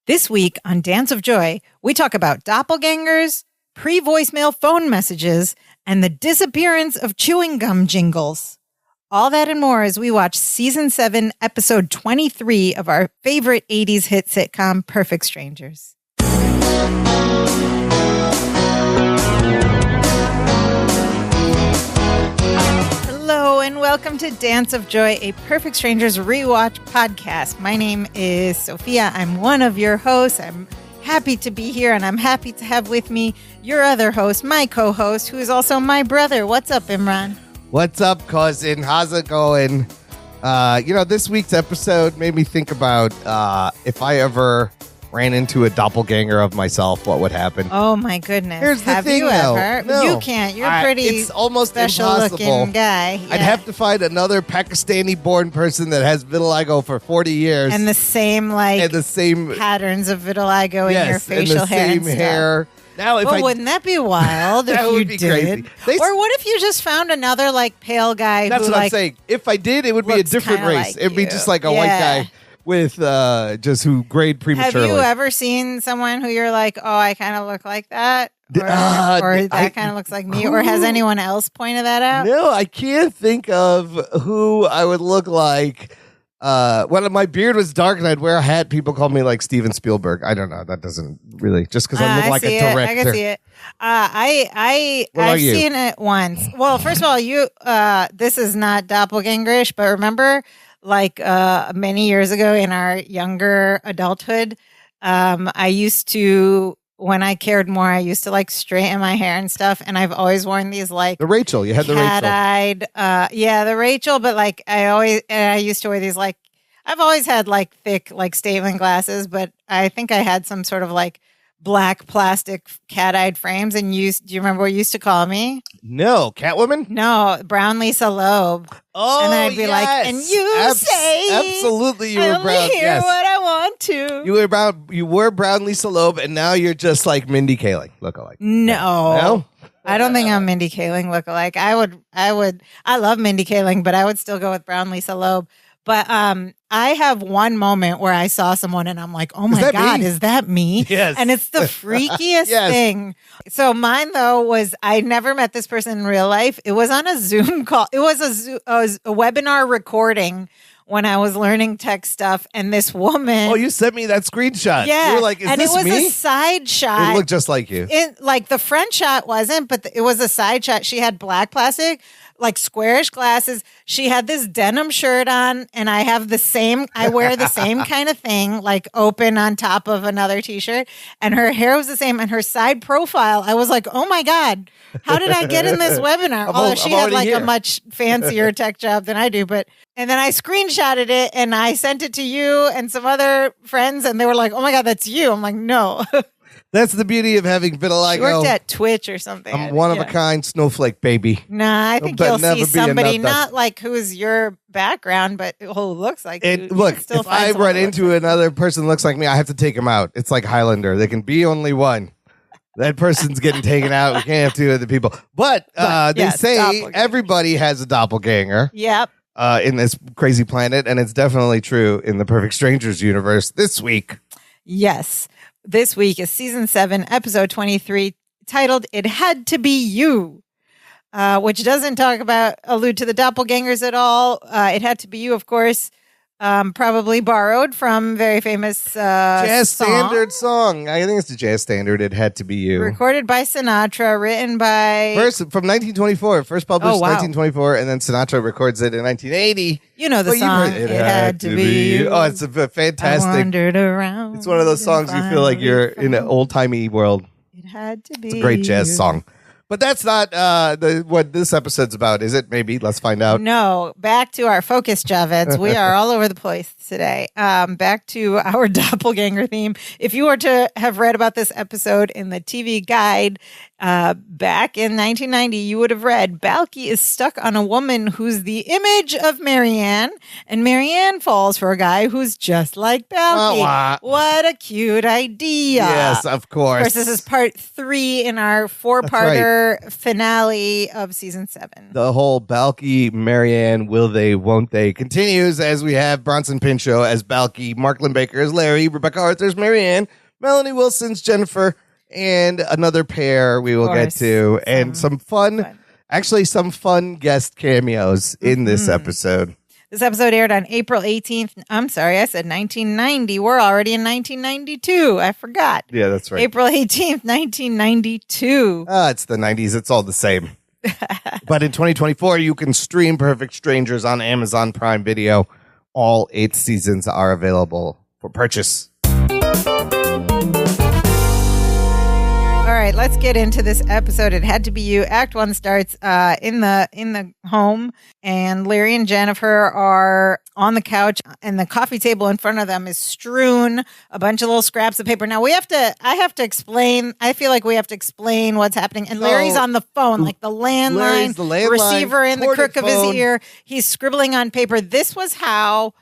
This week on Dance of Joy, we talk about doppelgangers, pre-voicemail phone messages, and the disappearance of chewing gum jingles. All that and more as we watch Season 7, Episode 23 of our favorite 80s hit sitcom, Perfect Strangers. Hello and welcome to Dance of Joy, a Perfect Strangers rewatch podcast. My name is Sophia. I'm one of your hosts. I'm happy to be here, and I'm happy to have with me your other host, my co-host, who is also my brother. What's up, Imran? What's up, cousin? How's it going? This week's episode made me think about if I ever ran into a doppelganger of myself, what would happen? Oh, my goodness. Here's the have thing, you though. ever? No. You can't. You're pretty it's almost special-looking impossible. guy. Yeah. I'd have to find another Pakistani-born person that has vitiligo for 40 years. And the same, patterns of vitiligo in your facial hair and stuff. Hair. Now, wouldn't that be wild that if would you be did? crazy. Or what if you just found another, pale guy That's who, what I'm saying. If I did, it would be a looks different kinda race. like It'd be you. just like a white guy with just who grayed prematurely. Have you ever seen someone who you're like, oh, I kind of look like that? Or that kind of looks like me? Or has anyone else pointed that out? No, I can't think of who I would look like. When my beard was dark and I'd wear a hat, people called me like Steven Spielberg. I don't know. That doesn't really, just because I look like a director. I can see it. I've seen it once. Well, first of all, this is not doppelgangerish, but remember, many years ago in our younger adulthood, I used to, when I cared more, I used to straighten my hair and stuff, and I've always worn these the Rachel. You had the Rachel. Cat-eyed, the Rachel. But I used to wear these I've always had thick Stapling glasses, but I think I had some sort of black plastic cat-eyed frames. And do you remember what you used to call me? No, Catwoman. No, Brown Lisa Loeb. Oh, and I'd be yes. and you say absolutely you I were only brown. hear Yes. what I want to. You were Brown Lisa Loeb, and now you're just like Mindy Kaling lookalike. No. I don't think I'm Mindy Kaling lookalike. I love Mindy Kaling, but I would still go with Brown Lisa Loeb. But I have one moment where I saw someone and I'm like, oh my God, is that me? Yes. And it's the freakiest thing. So mine, though, was I never met this person in real life. It was on a Zoom call. It was a webinar recording when I was learning tech stuff. And this woman. Oh, you sent me that screenshot. Yeah. You were like, is and this it was me? a side shot. It looked just like you. The front shot wasn't, but it was a side shot. She had black plastic, squarish glasses. She had this denim shirt on, and I wear the same kind of thing, open on top of another t-shirt, and her hair was the same, and her side profile, I was like, oh my God, how did I get in this webinar? Although she had a much fancier tech job than I do, and then I screenshotted it, and I sent it to you and some other friends, and they were like, oh my God, that's you. I'm like, no. That's the beauty of having vitiligo. She worked at Twitch or something. I'm one of a kind snowflake baby. Nah, I think you'll see somebody not who's your background, but who looks like you. Look, if I run into another person that looks like me, I have to take them out. It's like Highlander. There can be only one. That person's getting taken out. We can't have two other people. But they say everybody has a doppelganger. Yep. In this crazy planet, and it's definitely true in the Perfect Strangers universe this week. Yes. This week is Season 7, Episode 23, titled It Had to Be You, which doesn't allude to the doppelgangers at all. It Had to Be You, of course, probably borrowed from very famous jazz standard song. I think it's a jazz standard. It Had to Be You. Recorded by Sinatra, written by... From 1924. First published 1924, and then Sinatra records it in 1980. You know the song. It Had to Be You. Oh, it's a fantastic... I wandered around. It's one of those songs you feel like you're in an old-timey world. It had to be. It's a great jazz song. But that's not what this episode's about, is it? Maybe. Let's find out. No. Back to our focus, Javeds. We are all over the place today. Back to our doppelganger theme. If you were to have read about this episode in the TV guide back in 1990, you would have read, Balky is stuck on a woman who's the image of Marianne, and Marianne falls for a guy who's just like Balky. What a cute idea. Yes, of course. Of course, this is part 3 in our 4-parter another finale of season 7. The whole Balky, Marianne, will they, won't they continues as we have Bronson Pinchot as Balky, Mark Linn-Baker as Larry, Rebecca Arthur's Marianne, Melanie Wilson's Jennifer, and another pair we will get to, and some fun guest cameos in this episode. This episode aired on April 18th. I'm sorry, I said 1990. We're already in 1992. I forgot. Yeah, that's right. April 18th, 1992. It's the 90s. It's all the same. But in 2024, you can stream Perfect Strangers on Amazon Prime Video. All 8 seasons are available for purchase. All right, let's get into this episode. It Had to Be You. Act 1 starts in the home, and Larry and Jennifer are on the couch, and the coffee table in front of them is strewn a bunch of little scraps of paper. Now I have to explain. I feel like we have to explain what's happening. And Larry's on the phone, like the landline, receiver in the crook of his ear. He's scribbling on paper. This was how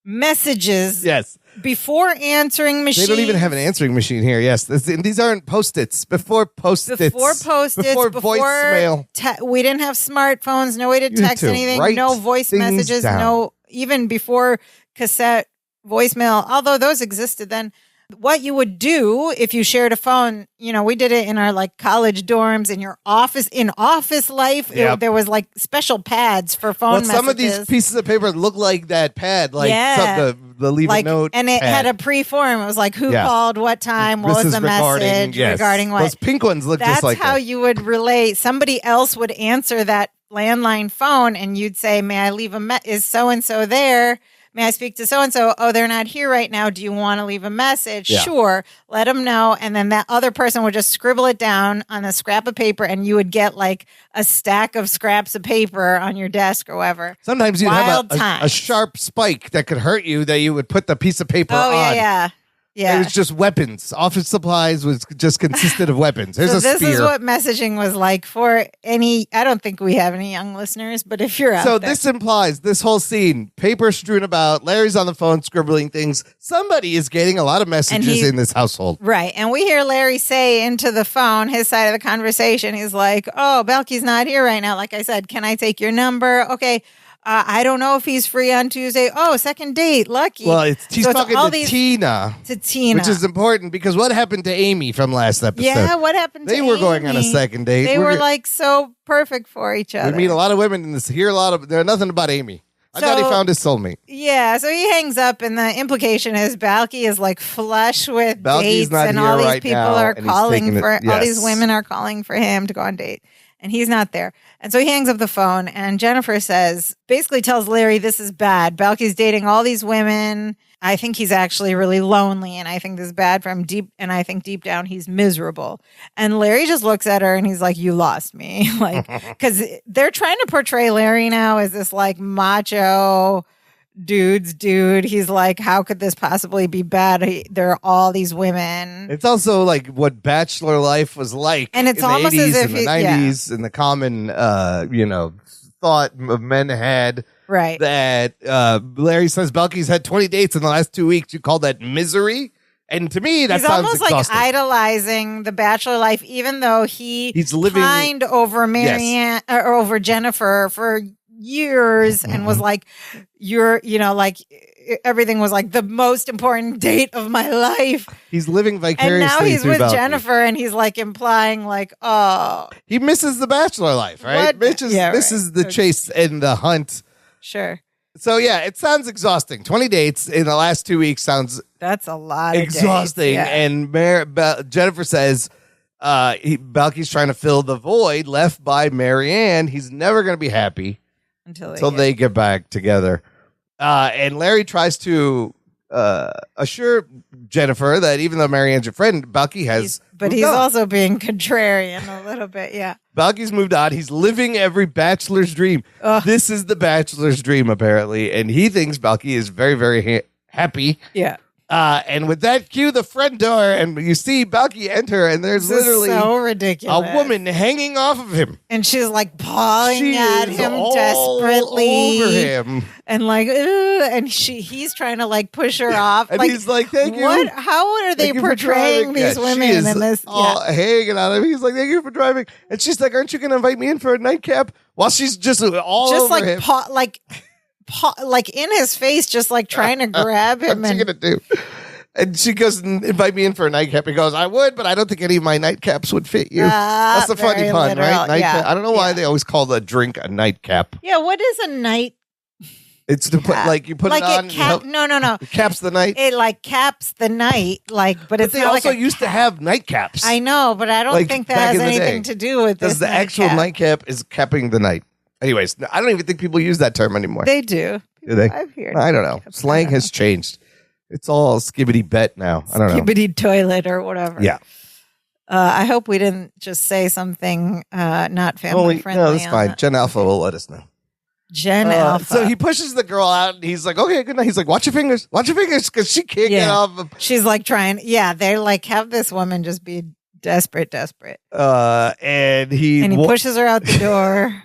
messages. Yes. Before answering machines. They don't even have an answering machine here. Yes. These aren't Post-its. Before Post-its. Before voicemail. We didn't have smartphones. No way to text anything. No voice messages. Down. No, even before cassette voicemail, although those existed then. What you would do if you shared a phone, we did it in our like college dorms, in your office, in office life. Yep. There was like special pads for phone messages. Some of these pieces of paper look like that pad, like the leave a note. And it had a pre-form. It was like who called, what time, what was the message regarding what. Those pink ones look just like that. That's how you would relate. Somebody else would answer that landline phone and you'd say, may I leave is so-and-so there? May I speak to so-and-so? Oh, they're not here right now. Do you want to leave a message? Yeah. Sure. Let them know. And then that other person would just scribble it down on a scrap of paper, and you would get like a stack of scraps of paper on your desk or whatever. Sometimes you'd have a sharp spike that could hurt you that you would put the piece of paper on. Oh, yeah. Yeah. It was just weapons. Office supplies was just consisted of weapons. Here's a spear. This is what messaging was like for I don't think we have any young listeners, but if you're out there. This implies this whole scene, paper strewn about, Larry's on the phone scribbling things. Somebody is getting a lot of messages in this household. Right. And we hear Larry say into the phone, his side of the conversation, he's like, oh, Balky's not here right now. Like I said, can I take your number? Okay. I don't know if he's free on Tuesday. Oh, second date. Lucky. Well, he's talking to Tina. To Tina. Which is important because what happened to Amy from last episode? Yeah, what happened to Amy? They were going on a second date. They were like so perfect for each other. We meet a lot of women in this. There's nothing about Amy. I thought he found his soulmate. Yeah, so he hangs up, and the implication is Balky is like flush with dates, and all these people are calling for all these women are calling for him to go on date. And he's not there. And so he hangs up the phone, and Jennifer basically tells Larry, this is bad. Balky's dating all these women. I think he's actually really lonely, and I think this is bad for him and I think deep down he's miserable. And Larry just looks at her and he's like, you lost me. Like, because they're trying to portray Larry now as this like macho dude. He's like, how could this possibly be bad? There are all these women. It's also like what bachelor life was like, and it's in almost the 80s as if and the 90s, and the common thought of men had. Right. That Larry says Balky's had 20 dates in the last 2 weeks. You call that misery? And to me, that sounds exhausting. He's almost like idolizing the bachelor life, even though he's pined over Marianne or over Jennifer for years and was like, everything was like the most important date of my life. He's living vicariously. And now he's with Balky. Jennifer, and he's like implying like, oh, he misses the bachelor life, right? This is the chase and the hunt. Sure. So yeah, it sounds exhausting. 20 dates in the last 2 weeks sounds that's a lot of exhausting. Dates. Yeah. And Jennifer says Balky's trying to fill the void left by Marianne. He's never going to be happy until they get back together. And Larry tries to assure Jennifer that even though Marianne's your friend, Balky has he's also being contrarian a little bit, yeah. Balky's moved on. He's living every bachelor's dream. This is the bachelor's dream, apparently, and he thinks Balky is very, very happy. Yeah. And with that, cue the front door, and you see Balky enter, and there's literally so ridiculous. a woman hanging off of him. And she's like pawing at him all desperately. over him. And like, and he's trying to like push her off. And he's like, thank you. How are they portraying these women in this? Hanging on him. He's like, thank you for driving. And she's like, aren't you going to invite me in for a nightcap? While she's just all over like him. Like in his face, just like trying to grab him. What's she going to do? And she goes and invite me in for a nightcap. He goes, I would, but I don't think any of my nightcaps would fit you. That's the funny pun, literal. right? Yeah. I don't know why they always call the drink a nightcap. Yeah, what is a night? It's to put you put it on. No. It caps the night. It like caps the night, but it's they not also like used to have nightcaps. I know, but I don't think that has anything to do with this. Because the actual nightcap is capping the night. Anyways, I don't even think people use that term anymore. They do. Do they? I've heard. I don't know. Slang has changed. It's all skibbity bet now. I don't know. Skibbity toilet or whatever. Yeah. I hope we didn't just say something not family friendly. No, that's fine. Jen Alpha will let us know. Jen Alpha. So he pushes the girl out and he's like, okay, good night. He's like, watch your fingers. Watch your fingers because she can't get off of. She's like trying. Yeah, they like have this woman just be desperate. And he pushes her out the door.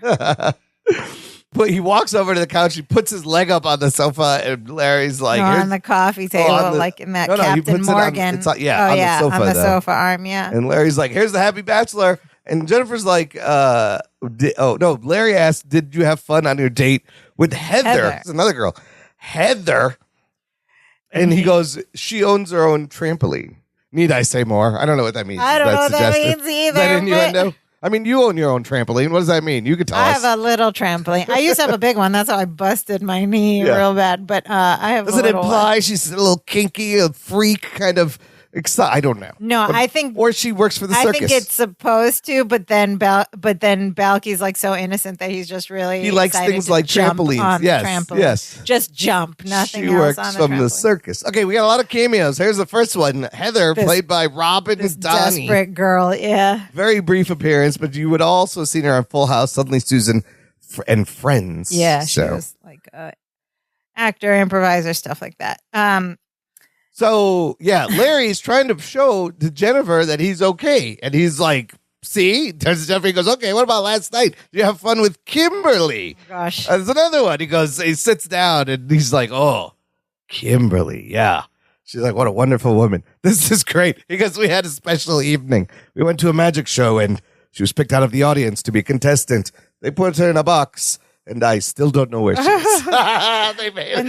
But he walks over to the couch. He puts his leg up on the sofa, and Larry's like on the coffee table, like in that Captain Morgan. On the sofa arm. Yeah. And Larry's like, "Here's the Happy Bachelor." And Jennifer's like, Larry asked, "Did you have fun on your date with Heather?" It's another girl, Heather. And he goes, "She owns her own trampoline." Need I say more? I don't know what that means. I don't know what that means either. Is that innuendo? I mean, you own your own trampoline. What does that mean? You could tell us. I have a little trampoline. I used to have a big one. That's how I busted my knee real bad. But I have. Does it imply she's a little kinky, a freak, kind of? I don't know. No, I think, or she works for the circus. I think it's supposed to, but then Balky's like so innocent that he's just really he likes things like trampolines. Yes, just jump, nothing she else. Works on the from trampoline. the circus. Okay, we got a lot of cameos. Here's the first one: Heather, played by Robin Donnie. Desperate girl, yeah. Very brief appearance, but you would also seen her on Full House, Suddenly Susan, and Friends. Yeah, she was like actor, improviser, stuff like that. So, Larry's trying to show to Jennifer that he's okay. And he's like, see? Turns to Jennifer, he goes, okay, what about last night? Did you have fun with Kimberly? Oh, gosh. There's another one. He sits down and he's like, oh, Kimberly, yeah. She's like, what a wonderful woman. This is great. Because we had a special evening. We went to a magic show and she was picked out of the audience to be a contestant. They put her in a box. And I still don't know where she is.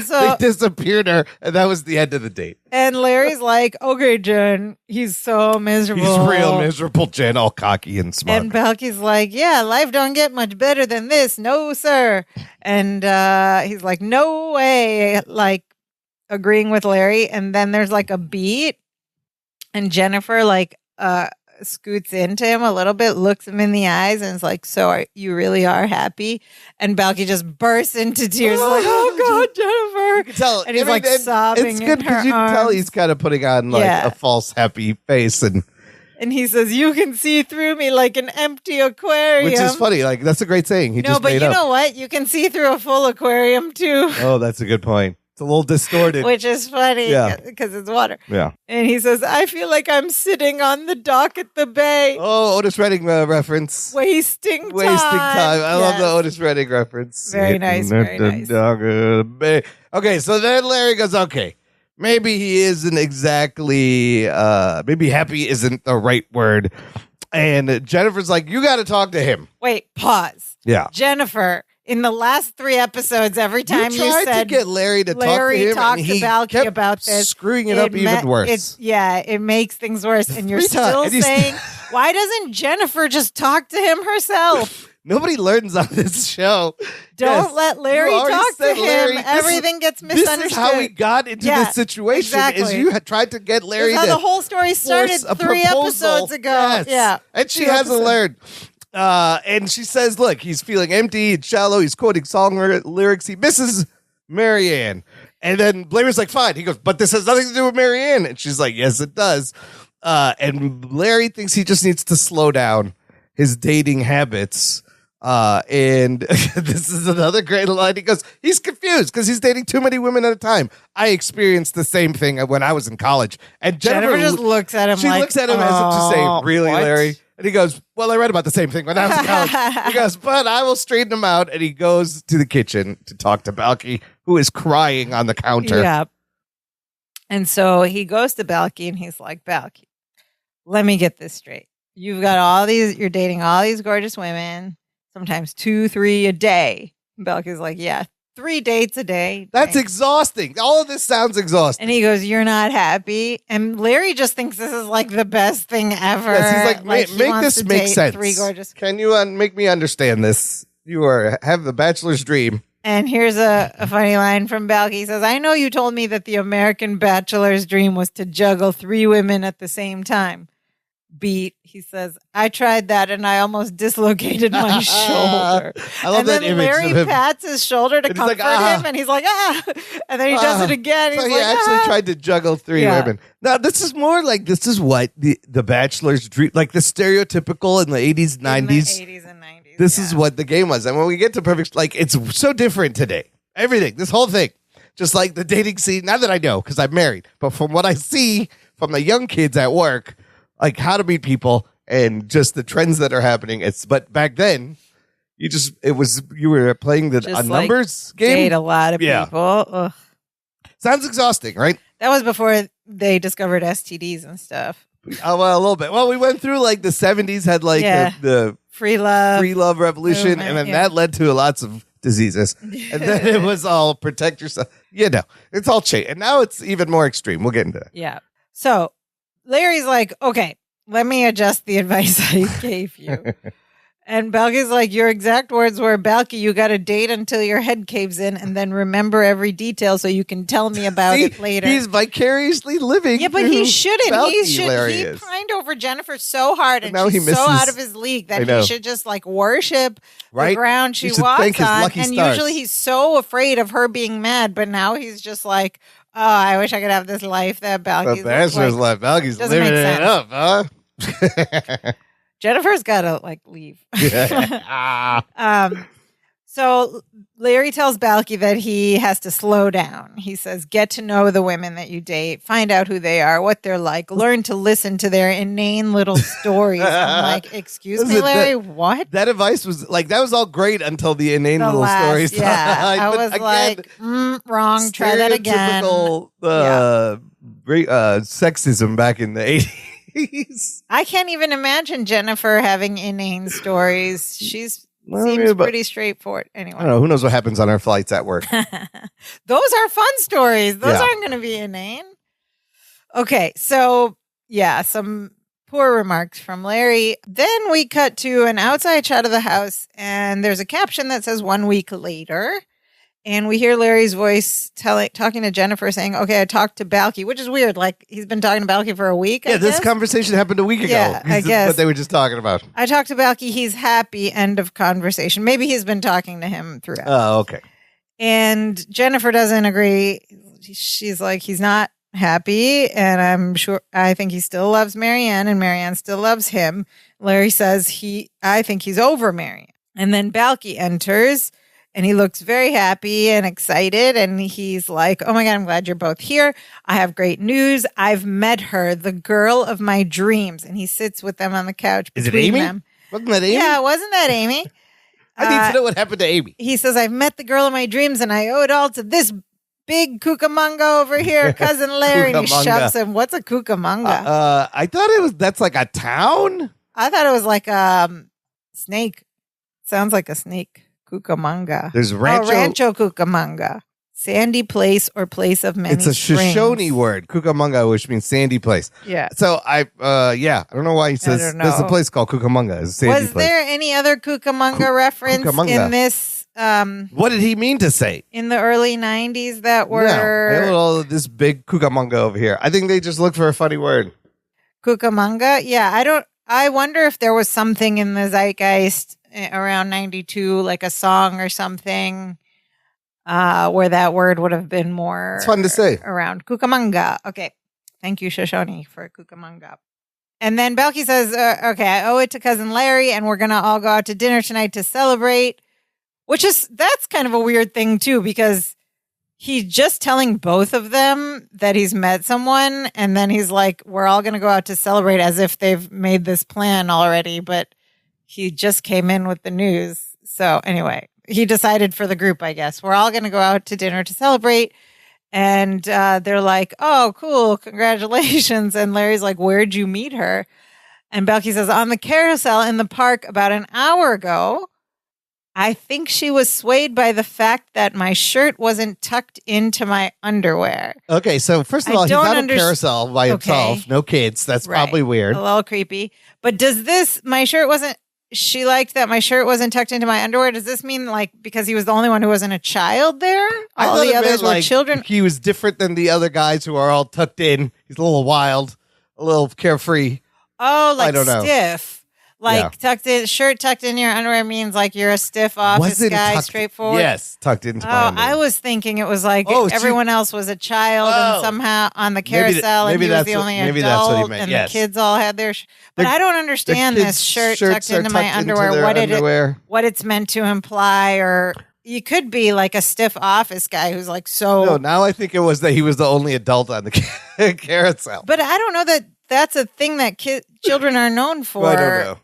They disappeared her, and that was the end of the date. And Larry's like, okay, Jen, he's so miserable. He's real miserable, Jen, all cocky and smug. And Balky's like, yeah, life don't get much better than this. No, sir. And he's like, no way, like agreeing with Larry. And then there's like a beat, and Jennifer scoots into him a little bit, looks him in the eyes, and is like, so you really are happy? And Balky just bursts into tears, like, oh God, Jennifer. You can tell. And he's like sobbing. It's good because you can tell he's kind of putting on like a false happy face. And he says, you can see through me like an empty aquarium. Which is funny. Like, that's a great saying. But you know what? You can see through a full aquarium too. Oh, that's a good point. It's a little distorted. Which is funny because it's water. Yeah. And he says, I feel like I'm sitting on the dock at the bay. Oh, Otis Redding reference. Wasting time. I love the Otis Redding reference. Very nice. Dock at the bay. Okay, so then Larry goes, okay, maybe he isn't exactly, maybe happy isn't the right word. And Jennifer's like, you got to talk to him. Wait, pause. Yeah. Jennifer. In the last 3 episodes, every time you said to get Larry to talk to him, and he Balky about this, screwing it up even worse. It makes things worse. And you're still saying, why doesn't Jennifer just talk to him herself? Nobody learns on this show. Don't let Larry talk to him. Everything gets misunderstood. This is how we got into this situation. Exactly. Is you had tried to get Larry. That's how the whole story started 3 episodes ago. Yes. Yeah, and she hasn't learned. And she says, look, he's feeling empty and shallow. He's quoting song lyrics. He misses Marianne. And then Larry's like, fine. He goes, but this has nothing to do with Marianne. And she's like, yes, it does. And Larry thinks he just needs to slow down his dating habits. And this is another great line. He goes, he's confused because he's dating too many women at a time. I experienced the same thing when I was in college. And Jennifer just looks at him. She looks at him as if to say, "Really, what? Larry?" And he goes, "Well, I read about the same thing when I was in college." He goes, "But I will straighten him out." And he goes to the kitchen to talk to Balky, who is crying on the counter. Yeah. And so he goes to Balky and he's like, "Balky, let me get this straight. You've got you're dating all these gorgeous women, sometimes 2, 3 a day." And Balky's like, "Yeah, 3 dates a day." That's exhausting. All of this sounds exhausting. And he goes, "You're not happy." And Larry just thinks this is like the best thing ever. Yes, he's like, make this make sense. 3 gorgeous. Can you make me understand this? You have the bachelor's dream. And here's a funny line from Balky. He says, "I know you told me that the American bachelor's dream was to juggle 3 women at the same time. Beat," he says, "I tried that and I almost dislocated my shoulder." I love that image. Larry pats his shoulder to comfort him, and he's like, "Ah," and then he does it again. So he actually tried to juggle 3 women. Now this is more like this is what the bachelor's dream, like the stereotypical in the 80s, 90s. In the 80s and 90s. This is what the game was, and when we get to perfect, like it's so different today. Everything, this whole thing, just like the dating scene. Not that I know because I'm married, but from what I see from the young kids at work. Like how to meet people and just the trends that are happening. But back then, you were playing a numbers game. Date a lot of people. Ugh. Sounds exhausting, right? That was before they discovered STDs and stuff. Oh, well, a little bit. Well, we went through like the 70s had like the free love revolution, movement, and then that led to lots of diseases. And then it was all protect yourself. It's all changed. And now it's even more extreme. We'll get into that. Yeah. So Larry's like, "Okay, let me adjust the advice I gave you." And Balky's like, "Your exact words were, Balky, you got to date until your head caves in and then remember every detail so you can tell me about it later." He's vicariously living. Yeah, but he shouldn't. He He pined over Jennifer so hard and she's so out of his league that he should just like worship the ground she walks on. And usually he's so afraid of her being mad, but now he's just like, "Oh, I wish I could have this life that Balky's life. Balky's living it up, huh?" Jennifer's got to like leave. So Larry tells Balky that he has to slow down. He says, "Get to know the women that you date, find out who they are, what they're like, learn to listen to their inane little stories." I'm like, "Excuse me, Larry, what?" That advice was like, that was all great until the inane little stories. Yeah, I was again, wrong. Try that again. Sexism back in the 80s. I can't even imagine Jennifer having inane stories. Seems pretty straightforward. Anyway, I don't know. Who knows what happens on our flights at work? Those are fun stories. Those aren't going to be inane. Okay, so some poor remarks from Larry. Then we cut to an outside shot of the house, and there's a caption that says 1 week later. And we hear Larry's voice talking to Jennifer saying, "Okay, I talked to Balky," which is weird. Like he's been talking to Balky for a week. Yeah, this conversation happened a week ago. Yeah, I guess. What they were just talking about. "I talked to Balky. He's happy." End of conversation. Maybe he's been talking to him throughout. Oh, okay. And Jennifer doesn't agree. She's like, he's not happy. And I think he still loves Marianne and Marianne still loves him. Larry says I think he's over Marianne. And then Balky enters. And he looks very happy and excited. And he's like, "Oh my God, I'm glad you're both here. I have great news. I've met her, the girl of my dreams." And he sits with them on the couch. Is it Amy? Them. Wasn't that Amy? Yeah, wasn't that Amy? I need to know what happened to Amy. He says, "I've met the girl of my dreams and I owe it all to this big Cucamonga over here, Cousin Larry." And he shoves him. What's a Cucamonga? I thought that's like a town. I thought it was like a snake. Sounds like a snake. Cucamonga. There's Rancho Cucamonga. Sandy place or place of many It's a springs. Shoshone word, Cucamonga, which means sandy place. Yeah. So I don't know why he says there's a place called Cucamonga. It's a sandy Was place. there any other Cucamonga reference in this? What did he mean to say? In the early 90s that were... No, this big Cucamonga over here. I think they just looked for a funny word. Cucamonga? Yeah, I wonder if there was something in the zeitgeist around 92, like a song or something, where that word would have been more... It's fun to say. Around Cucamonga. Okay. Thank you, Shoshone, for Cucamonga. And then Balky says, okay, I owe it to cousin Larry, and we're going to all go out to dinner tonight to celebrate, that's kind of a weird thing, too, because he's just telling both of them that he's met someone, and then he's like, we're all going to go out to celebrate as if they've made this plan already, but he just came in with the news. So anyway, he decided for the group, I guess. We're all going to go out to dinner to celebrate. And they're like, oh, cool, congratulations. And Larry's like, where'd you meet her? And Balky says, on the carousel in the park about an hour ago. I think she was swayed by the fact that my shirt wasn't tucked into my underwear. Okay, so first of all, he's on a carousel by himself. No kids. That's probably weird. A little creepy. But she liked that my shirt wasn't tucked into my underwear. Does this mean like because he was the only one who wasn't a child there? All the others were children. He was different than the other guys who are all tucked in. He's a little wild, a little carefree. Oh, like stiff. Like shirt tucked in your underwear means like you're a stiff office guy, straightforward. Yes, tucked into my underwear. I was thinking it was like everyone else was a child and somehow on the carousel and he was the only adult that's what he meant. And the kids all had their but I don't understand this shirt tucked into my underwear, what it's meant to imply, or you could be like a stiff office guy who's like so. No, now I think it was that he was the only adult on the carousel. But I don't know that that's a thing that children are known for. Well, I don't know.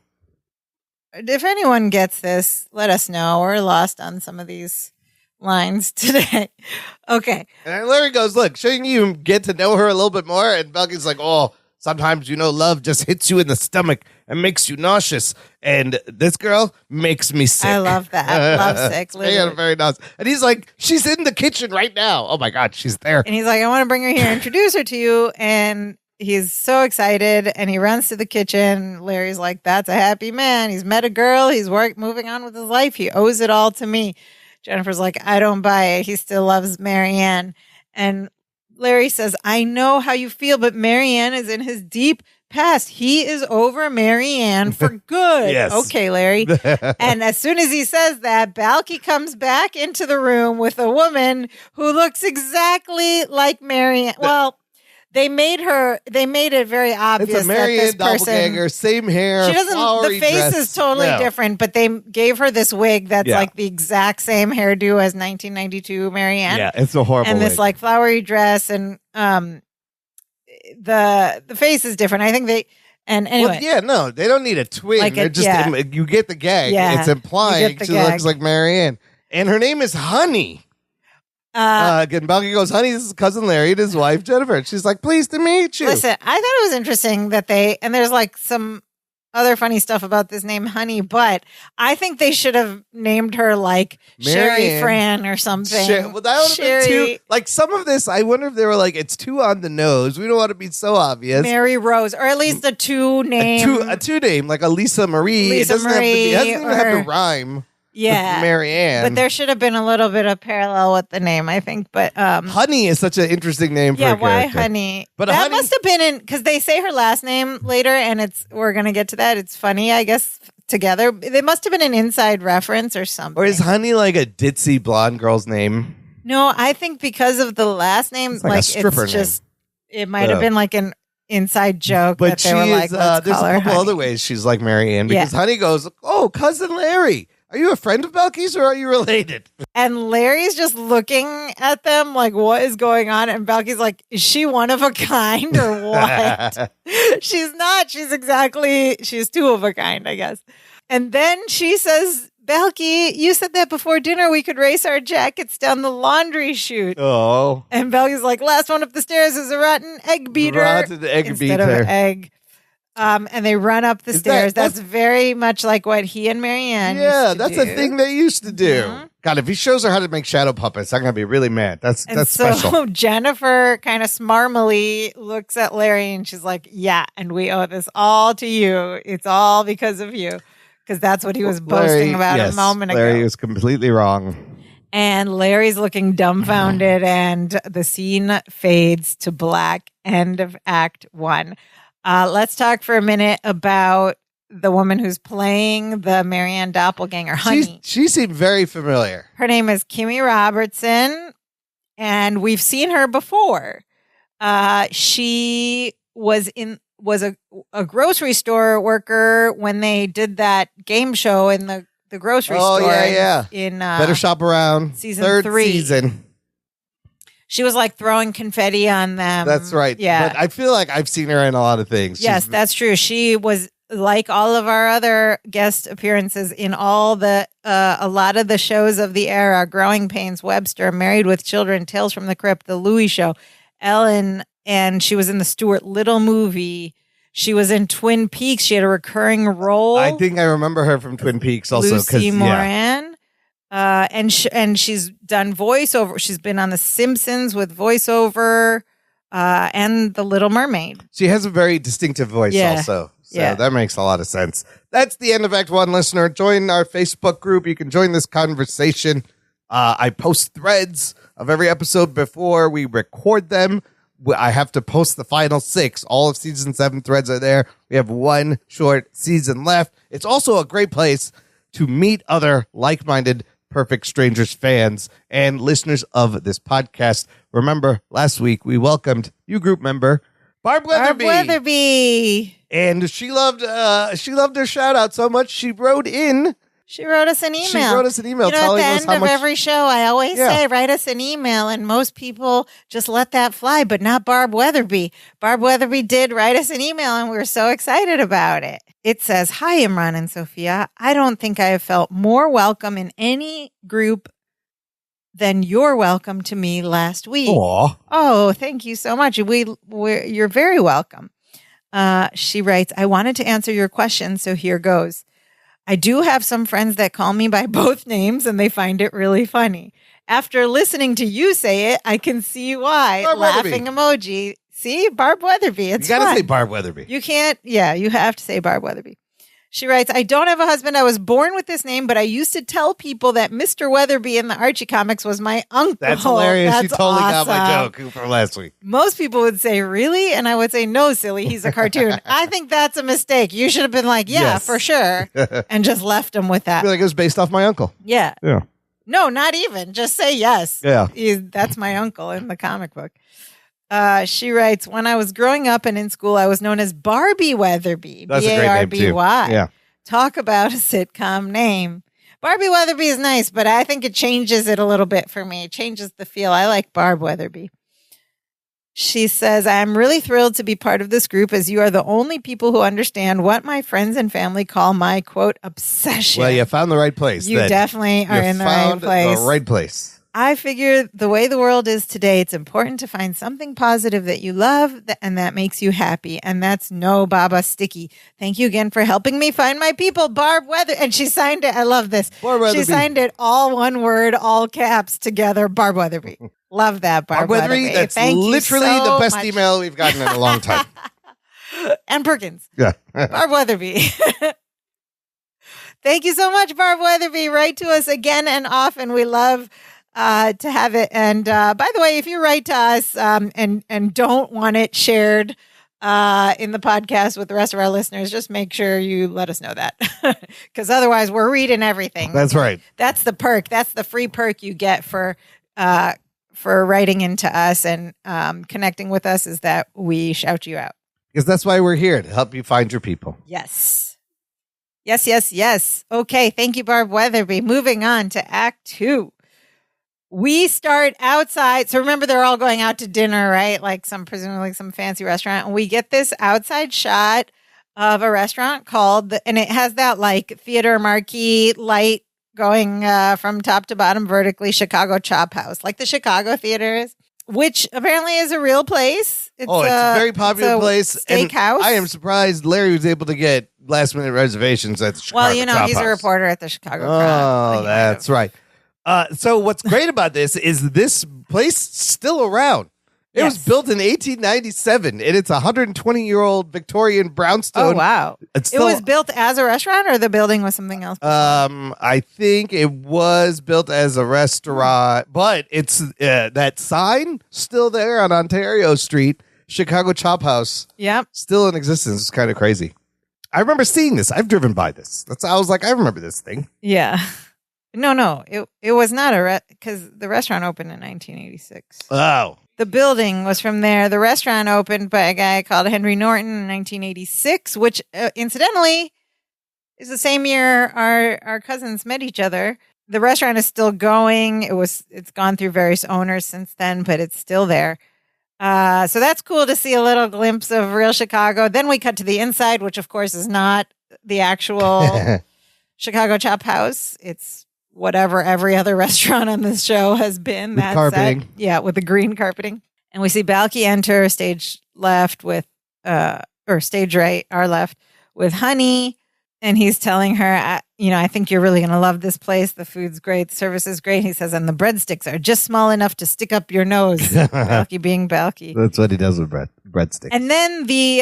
If anyone gets this, let us know. We're lost on some of these lines today. Okay. And Larry goes, look, shouldn't you get to know her a little bit more? And Balky's like, sometimes, love just hits you in the stomach and makes you nauseous. And this girl makes me sick. I love that. Love sick. Yeah, very nice. And he's like, she's in the kitchen right now. Oh, my God, she's there. And he's like, I want to bring her here, introduce her to you. And he's so excited, and he runs to the kitchen. Larry's like, that's a happy man. He's met a girl. He's moving on with his life. He owes it all to me. Jennifer's like, I don't buy it. He still loves Marianne. And Larry says, I know how you feel, but Marianne is in his deep past. He is over Marianne for good. Yes. Okay, Larry. And as soon as he says that, Balky comes back into the room with a woman who looks exactly like Marianne. Well, They made it very obvious. It's a Marianne that this doppelganger, same hair. She doesn't. The face dress. is totally different, but they gave her this wig that's like the exact same hairdo as 1992 Marianne. Yeah, it's a horrible. And this wig. like flowery dress, and the face is different. I think they. And anyway, they don't need a twin. Like you get the gag. Yeah, it's implying she looks like Marianne, and her name is Honey. Again, Balky goes, honey, this is cousin Larry and his wife, Jennifer. And she's like, pleased to meet you. Listen, I thought it was interesting that and there's like some other funny stuff about this name, Honey, but I think they should have named her like Sherry Fran or something. That would have been too, like some of this, I wonder if they were like, it's too on the nose. We don't want to be so obvious. Mary Rose, or at least a two name. A two name, like a Lisa Marie. It doesn't even have to rhyme. Yeah, Marianne. But there should have been a little bit of parallel with the name, I think. But Honey is such an interesting name for a character. Why Honey? But that must have been because they say her last name later, and we're gonna get to that. It's funny, I guess. Together, they must have been an inside reference or something. Or is Honey like a ditzy blonde girl's name? No, I think because of the last name, it's like a stripper name. It might have been like an inside joke. But that they were like, there's a couple other ways she's like Marianne because Honey goes, oh, cousin Larry. Are you a friend of Balky's or are you related? And Larry's just looking at them like, what is going on? And Balky's like, is she one of a kind or what? She's not. She's two of a kind, I guess. And then she says, Balky, you said that before dinner we could race our jackets down the laundry chute. Oh. And Balky's like, last one up the stairs is a rotten egg beater. Rotten egg instead beater. Of egg. And they run up the stairs. That's very much like what he and Marianne used to that's do. a thing they used to do. Mm-hmm. God, if he shows her how to make shadow puppets, I'm going to be really mad. That's special. So Jennifer kind of smarmily looks at Larry and she's like, yeah, and we owe this all to you. It's all because of you. Because that's what he was boasting about a moment ago. Larry was completely wrong. And Larry's looking dumbfounded and the scene fades to black. End of Act 1. Let's talk for a minute about the woman who's playing the Marianne doppelganger, Honey. She seemed very familiar. Her name is Kimmy Robertson, and we've seen her before. She was a a grocery store worker when they did that game show in the grocery store. Oh, yeah. In Better Shop Around. Season Third 3. season. She was like throwing confetti on them. That's right. Yeah. But I feel like I've seen her in a lot of things. Yes, that's true. She was like all of our other guest appearances in all the a lot of the shows of the era: Growing Pains, Webster, Married with Children, Tales from the Crypt, The Louie Show, Ellen, and she was in the Stuart Little movie. She was in Twin Peaks. She had a recurring role. I think I remember her from Twin Peaks also. Lucy Moran. And she's done voiceover. She's been on The Simpsons with voiceover and The Little Mermaid. She has a very distinctive voice also. So that makes a lot of sense. That's the end of Act 1, listener. Join our Facebook group. You can join this conversation. I post threads of every episode before we record them. I have to post the final 6. All of season 7 threads are there. We have 1 short season left. It's also a great place to meet other like-minded Perfect Strangers fans and listeners of this podcast. Remember, last week we welcomed new group member Barb Weatherby. And she loved her shout out so much she wrote us an email. Telling us how much. At the end of every show, I always say, write us an email. And most people just let that fly, but not Barb Weatherby. Barb Weatherby did write us an email, and we were so excited about it. It says, "Hi, Imran and Sophia. I don't think I have felt more welcome in any group than your welcome to me last week." Aww. Oh, thank you so much. You're very welcome. She writes, "I wanted to answer your question, so here goes. I do have some friends that call me by both names, and they find it really funny. After listening to you say it, I can see why." Barb Laughing emoji. See, Barb Weatherby. It's You got to say Barb Weatherby. You can't. Yeah, you have to say Barb Weatherby. She writes, "I don't have a husband. I was born with this name, but I used to tell people that Mr. Weatherby in the Archie comics was my uncle." That's hilarious. That's you totally awesome. got my joke from last week. Most people would say, "Really?" And I would say, "No, silly. He's a cartoon." I think that's a mistake. You should have been like, "Yeah, Yes. for sure," and just left him with that. I feel like it was based off my uncle. Yeah. Yeah. No, not even. Just say yes. Yeah. That's my uncle in the comic book. She writes, "When I was growing up and in school, I was known as Barbie Weatherby. That's a great name, too. B-A-R-B-Y. Yeah. Talk about a sitcom name. Barbie Weatherby is nice, but I think it changes it a little bit for me. It changes the feel. I like Barb Weatherby." She says, "I'm really thrilled to be part of this group as you are the only people who understand what my friends and family call my, quote, obsession." Well, you found the right place. You definitely are in the right place. The right place. "I figure the way the world is today, it's important to find something positive that you love and that makes you happy. And that's no Baba Sticky. Thank you again for helping me find my people, Barb Weather." And she signed it. I love this. She signed it all one word, all caps together, Barb Weatherby. Love that, Barb Weatherby. That's Thank literally you so the best much. email we've gotten in a long time. And Perkins. Yeah. Barb Weatherby. Thank you so much, Barb Weatherby. Write to us again and often. We love to have it. And by the way, if you write to us and don't want it shared in the podcast with the rest of our listeners, just make sure you let us know that, because otherwise we're reading everything. That's right. That's the perk. That's the free perk you get for writing into us and connecting with us, is that we shout you out. Because that's why we're here, to help you find your people. Yes. Yes, yes, yes. Okay. Thank you, Barb Weatherby. Moving on to Act 2. We start outside. So remember, they're all going out to dinner, right? Like presumably some fancy restaurant. And we get this outside shot of a restaurant and it has that like theater marquee light going from top to bottom vertically, Chicago Chop House, like the Chicago theaters, which apparently is a real place. It's a very popular place. Steakhouse. I am surprised Larry was able to get last minute reservations at the Chicago Chop House. He's a reporter at the Chicago Crowd. Oh, that's right. So what's great about this is this place still around. It was built in 1897, and it's a 120-year-old Victorian brownstone. Oh, wow. It was built as a restaurant, or the building was something else? I think it was built as a restaurant, but it's that sign still there on Ontario Street, Chicago Chop House. Yep. Still in existence. It's kind of crazy. I remember seeing this. I've driven by this. I was like, I remember this thing. Yeah. No. It was not because the restaurant opened in 1986. Oh. The building was from there. The restaurant opened by a guy called Henry Norton in 1986, which incidentally is the same year our cousins met each other. The restaurant is still going. It's gone through various owners since then, but it's still there. So that's cool to see a little glimpse of real Chicago. Then we cut to the inside, which of course is not the actual Chicago Chop House. It's whatever every other restaurant on this show has been. With carpeting. Set. Yeah, with the green carpeting. And we see Balki enter stage left with, or stage right, our left, with Honey. And he's telling her, I think you're really going to love this place. The food's great. The service is great. He says, and the breadsticks are just small enough to stick up your nose. Balki being Balki. That's what he does with breadsticks. And then the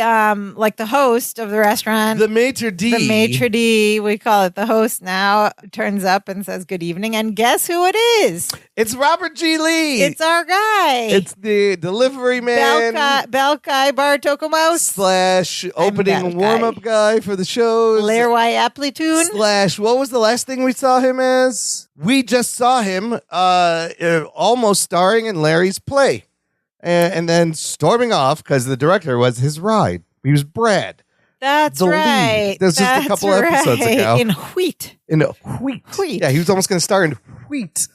host of the restaurant. The maitre d'. We call it the host now, turns up and says good evening. And guess who it is? It's Robert G. Lee. It's our guy. It's the delivery man. Balkai Bartokomouse. / opening warm-up guy for the shows. Leroy Appletoon. / what was the last thing we saw him as? We just saw him almost starring in Larry's play. And then storming off because the director was his ride. He was Brad. That's right. Lead. This just a couple episodes ago. In Wheat. Wheat. Yeah, he was almost going to star in Wheat.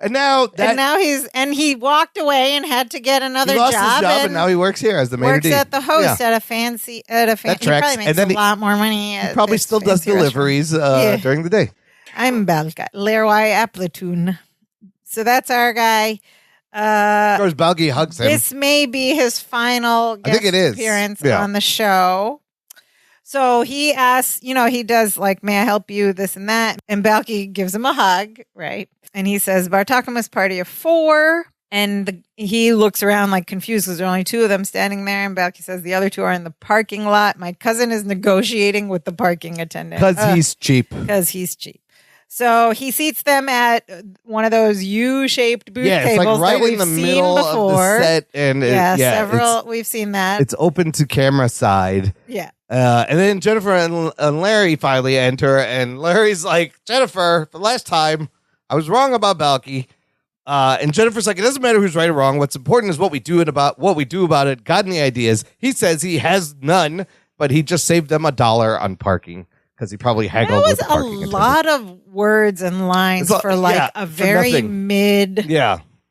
And now he walked away and had to get another job. He lost his job and now he works here as the maitre d'. Works at the host at a fancy. He probably makes a lot more money. He probably still does deliveries during the day. I'm Balka. Leroy Appletoon. So that's our guy. Of course, Balki hugs him. This may be his final guest appearance on the show. So he asks, he does like, may I help you, this and that. And Balki gives him a hug, right? And he says, Bartokomus party of 4. And he looks around like confused because there are only 2 of them standing there. And Balki says the other 2 are in the parking lot. My cousin is negotiating with the parking attendant. Because he's cheap. So he seats them at one of those U-shaped booth tables it's like right that we've in the seen middle before. Of the set. And several, we've seen that. It's open to camera side. Yeah. And then Jennifer and Larry finally enter. And Larry's like, Jennifer, for the last time, I was wrong about Balki. And Jennifer's like, it doesn't matter who's right or wrong. What's important is what we do about it. Got any ideas? He says he has none, but he just saved them $1 on parking. Because he probably haggled with the parking attendant. That was a lot of words and lines for a very mid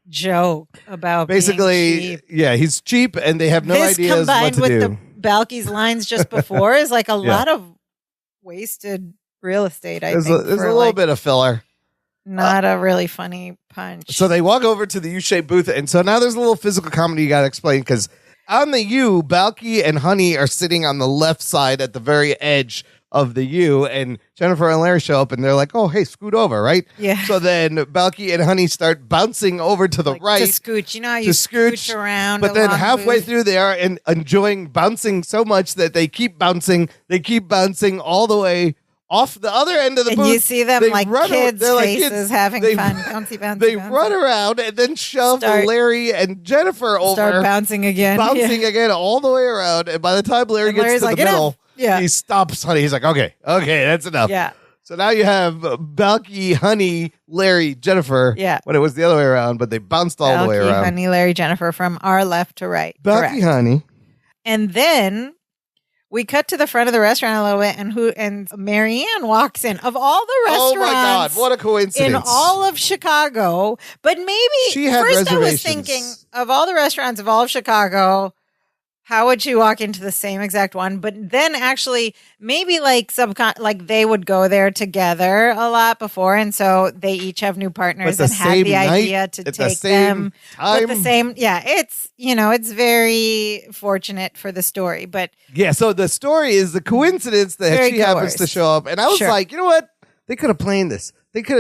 joke about basically being cheap. Yeah, he's cheap and they have no ideas what to do. Combined with Balki's lines just before is like a lot of wasted real estate. I think there's a little bit of filler. Not a really funny punch. So they walk over to the U-shaped booth, and so now there's a little physical comedy you got to explain because on the U, Balki and Honey are sitting on the left side at the very edge of the U, and Jennifer and Larry show up and they're like, oh, hey, scoot over, right? Yeah. So then Balki and Honey start bouncing over to the right. To scooch. You know how you scooch around. But then halfway through they are enjoying bouncing so much that they keep bouncing all the way off the other end of the booth. And you see them like kids' faces having fun. Bouncy. They run around and then shove Larry and Jennifer over. Start bouncing again. Again all the way around. And by the time Larry gets to the middle, he stops Honey. He's like, okay, that's enough. Yeah. So now you have Balki, Honey, Larry, Jennifer. Yeah. When it was the other way around, but they bounced all the way around. Balki, Honey, Larry, Jennifer from our left to right. Balki, Honey. And then we cut to the front of the restaurant a little bit, and Marianne walks in. Of all the restaurants, oh my God, what a coincidence! In all of Chicago, but maybe she had first I was thinking of all the restaurants of all of Chicago, how would she walk into the same exact one? But then actually, maybe like they would go there together a lot before, and so they each have new partners and had the idea to take them with the same. Yeah, it's very fortunate for the story, but yeah. So the story is the coincidence that she happens to show up, and I was like, you know what? They could have planned this.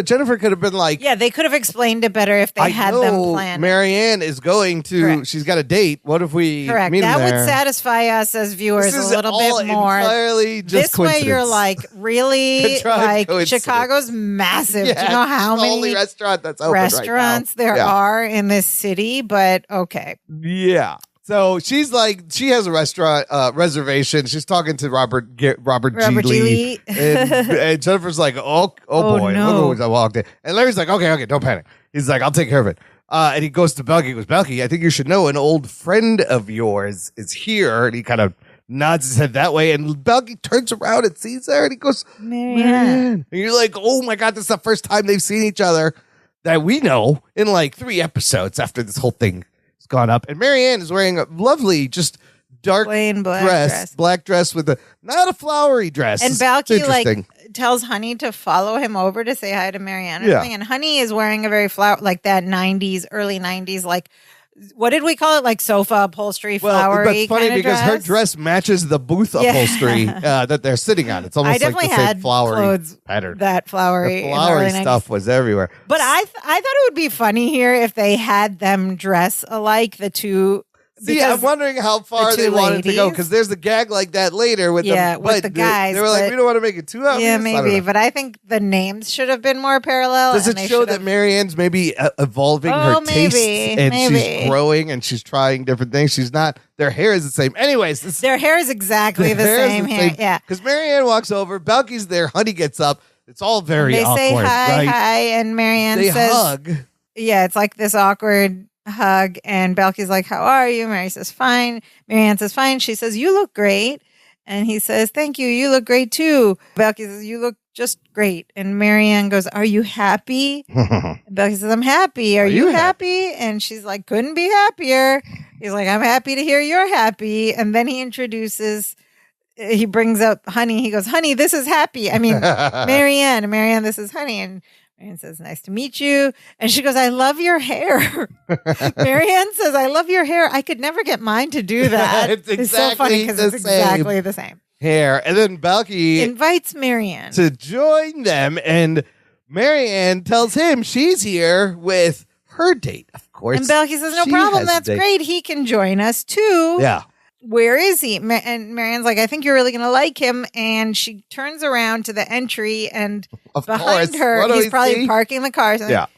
Jennifer could have been like, yeah, they could have explained it better if they had them planned. Marianne is going to, she's got a date. What if we meet that there? Would satisfy us as viewers a little bit more. Entirely just this way you're like, really? Like Chicago's massive. Yeah, do you know how many only restaurant that's open restaurants right now. there are in this city? But okay. Yeah. So she's like, she has a restaurant reservation. She's talking to Robert G. Lee. And Jennifer's like, oh boy, no. look who's I walked in. And Larry's like, okay, don't panic. He's like, I'll take care of it. And he goes to Belky. He goes, Belky, I think you should know an old friend of yours is here. And he kind of nods his head that way. And Belky turns around and sees her. And he goes, Marianne. And you're like, oh my God, this is the first time they've seen each other that we know in like 3 episodes after this whole thing has gone up. And Marianne is wearing a lovely, just dark plain black dress with not a flowery dress. And Balky like tells Honey to follow him over to say hi to Marianne or something. And Honey is wearing a very like that 90s, early 90s, like, what did we call it? Like sofa upholstery, flowery. Well, it's funny because dress. her dress matches the booth upholstery that they're sitting on. It's almost like the same flowery pattern. That flowery, the flowery stuff was everywhere. But I thought it would be funny here if they had them dress alike, the two. See, I'm wondering how far they wanted to go because there's a gag like that later with with the guys. They were like, we don't want to make it too obvious. Yeah, maybe, but I think the names should have been more parallel. Does it show that Marianne's maybe evolving her tastes and she's growing and she's trying different things? She's not. Their hair is the same. Anyways, their hair is exactly the same hair. Yeah, because Marianne walks over, Balky's there, Honey gets up. It's all very awkward. They say hi, right? hi, and Marianne says, hug. Yeah, it's like this awkward hug, and Balky's like, how are you? Mary says, fine. Marianne says, fine. She says, you look great. And he says, thank you. You look great too. Balky says, you look just great. And Marianne goes, are you happy? And Balky says, I'm happy. Are you happy? And she's like, couldn't be happier. He's like, I'm happy to hear you're happy. And then he brings up Honey. He goes, Honey, this is Happy. I mean, Marianne, this is Honey. And Marianne says, nice to meet you. And she goes, I love your hair. Marianne says, I love your hair. I could never get mine to do that. It's so funny because it's exactly the same hair. And then Balky invites Marianne to join them. And Marianne tells him she's here with her date, of course. And Balky says, no problem. That's great. He can join us too. Yeah. Where is he? And Marianne's like, I think you're really going to like him. And she turns around to the entry, and behind her, he's probably parking the cars. And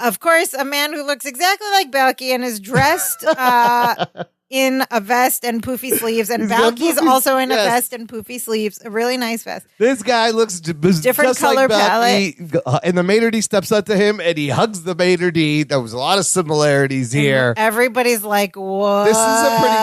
of course, a man who looks exactly like Balky and is dressed in a vest and poofy sleeves. And Balky's also in a vest and poofy sleeves, a really nice vest. This guy looks different just color like Balky, palette. And the maitre d' steps up to him and he hugs the maitre d'. There was a lot of similarities here. Everybody's like, what? This is a pretty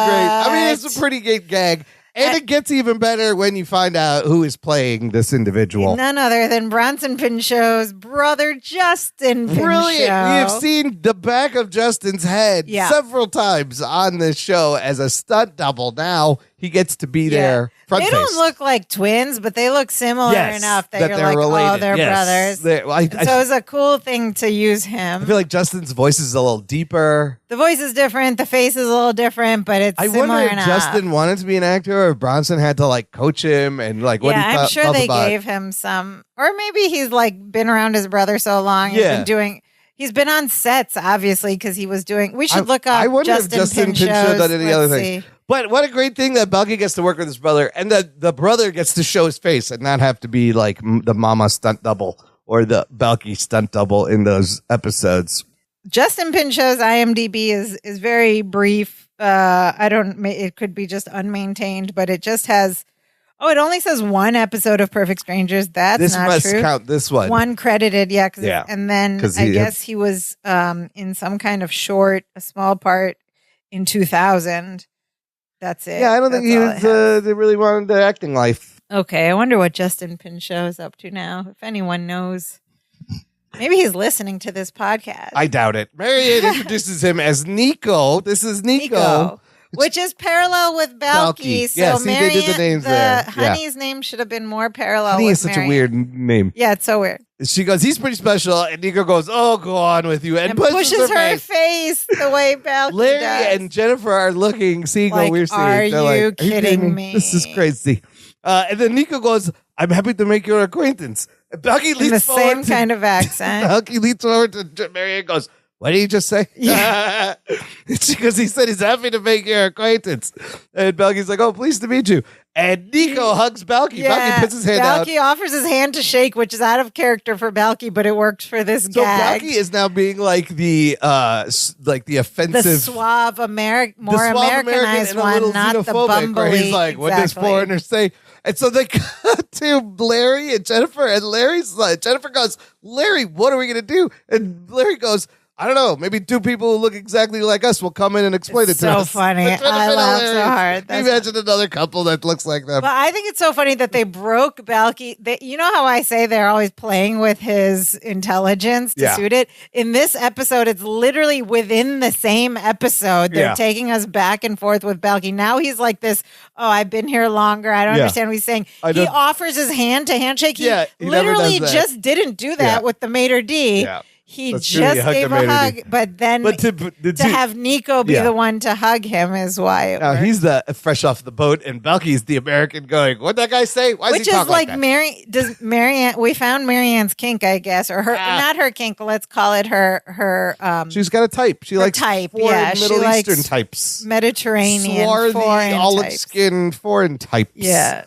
great, it's a pretty great gag. And it gets even better when you find out who is playing this individual. None other than Bronson Pinchot's brother, Justin Pinchot. Brilliant. We have seen the back of Justin's head several times on this show as a stunt double. Now he gets to be there. They don't look like twins, but they look similar enough that you're like, related. Oh, they're brothers. So it's a cool thing to use him. I feel like Justin's voice is a little deeper. The voice is different. The face is a little different, but it's similar enough. I wonder if Justin wanted to be an actor or if Bronson had to like coach him and like what he thought. I'm sure they gave him some, or maybe he's like been around his brother so long. He's been on sets, obviously, because he was doing. We should look up. I wonder if Justin Pinchot done any other things. But what a great thing that Balky gets to work with his brother, and that the brother gets to show his face and not have to be like the mama stunt double or the Balky stunt double in those episodes. Justin Pinchot's IMDb is very brief. It could be just unmaintained, but it just has. Oh, it only says one episode of Perfect Strangers. That's not true. This must count this one. One credited, and then I guess he was in some kind of short, a small part in 2000. That's it. Yeah, I don't think he was. They really wanted the acting life. Okay, I wonder what Justin Pinchot is up to now. If anyone knows, maybe he's listening to this podcast. I doubt it. Marianne introduces him as Nico. This is Nico. Which is parallel with Balky. So they did the names there. Honey's name should have been more parallel. Honey with is such Marianne. a weird name. Yeah, it's so weird. She goes, he's pretty special. And Nico goes, oh, go on with you. And pushes her face the way Balky Larry does. and Jennifer are seeing what we're seeing. Are you kidding me? This is crazy. And then Nico goes, I'm happy to make your acquaintance. And Balky leads in the same kind of accent. Balky leads over to Marianne and goes, what did he just say? Yeah. Because he said he's happy to make your acquaintance. And Balky's like, oh, pleased to meet you. And Nico hugs Balky. Yeah, Balky puts his hand out. Balky offers his hand to shake, which is out of character for Balky, but it works for this so gag. Balky is now being like the offensive, the suave more Americanized one, not the bumbly. Where he's like, what does foreigners say? And so they cut to Larry and Jennifer, and Jennifer goes, Larry, what are we going to do? And Larry goes, I don't know. Maybe two people who look exactly like us will come in and explain it to us. So funny. I laughed so hard. Can you imagine another couple that looks like them? But I think it's so funny that they broke Balky. You know how I say they're always playing with his intelligence to suit it? In this episode, it's literally within the same episode. They're taking us back and forth with Balky. Now he's like this, oh, I've been here longer. I don't understand what he's saying. He offers his hand to handshake. He literally just didn't do that with the maitre d'. Yeah. He just gave a hug, but then to have Nico be the one to hug him is why it worked. He's the fresh off the boat, and Balky's the American going, what'd that guy say? Why Which he talk is like that? Marianne, we found Marianne's kink, I guess, or her, not her kink, let's call it her. She's got a type. She likes type, foreign Middle Eastern types. Mediterranean, swarthy, foreign olive types. skin, foreign types. Yeah.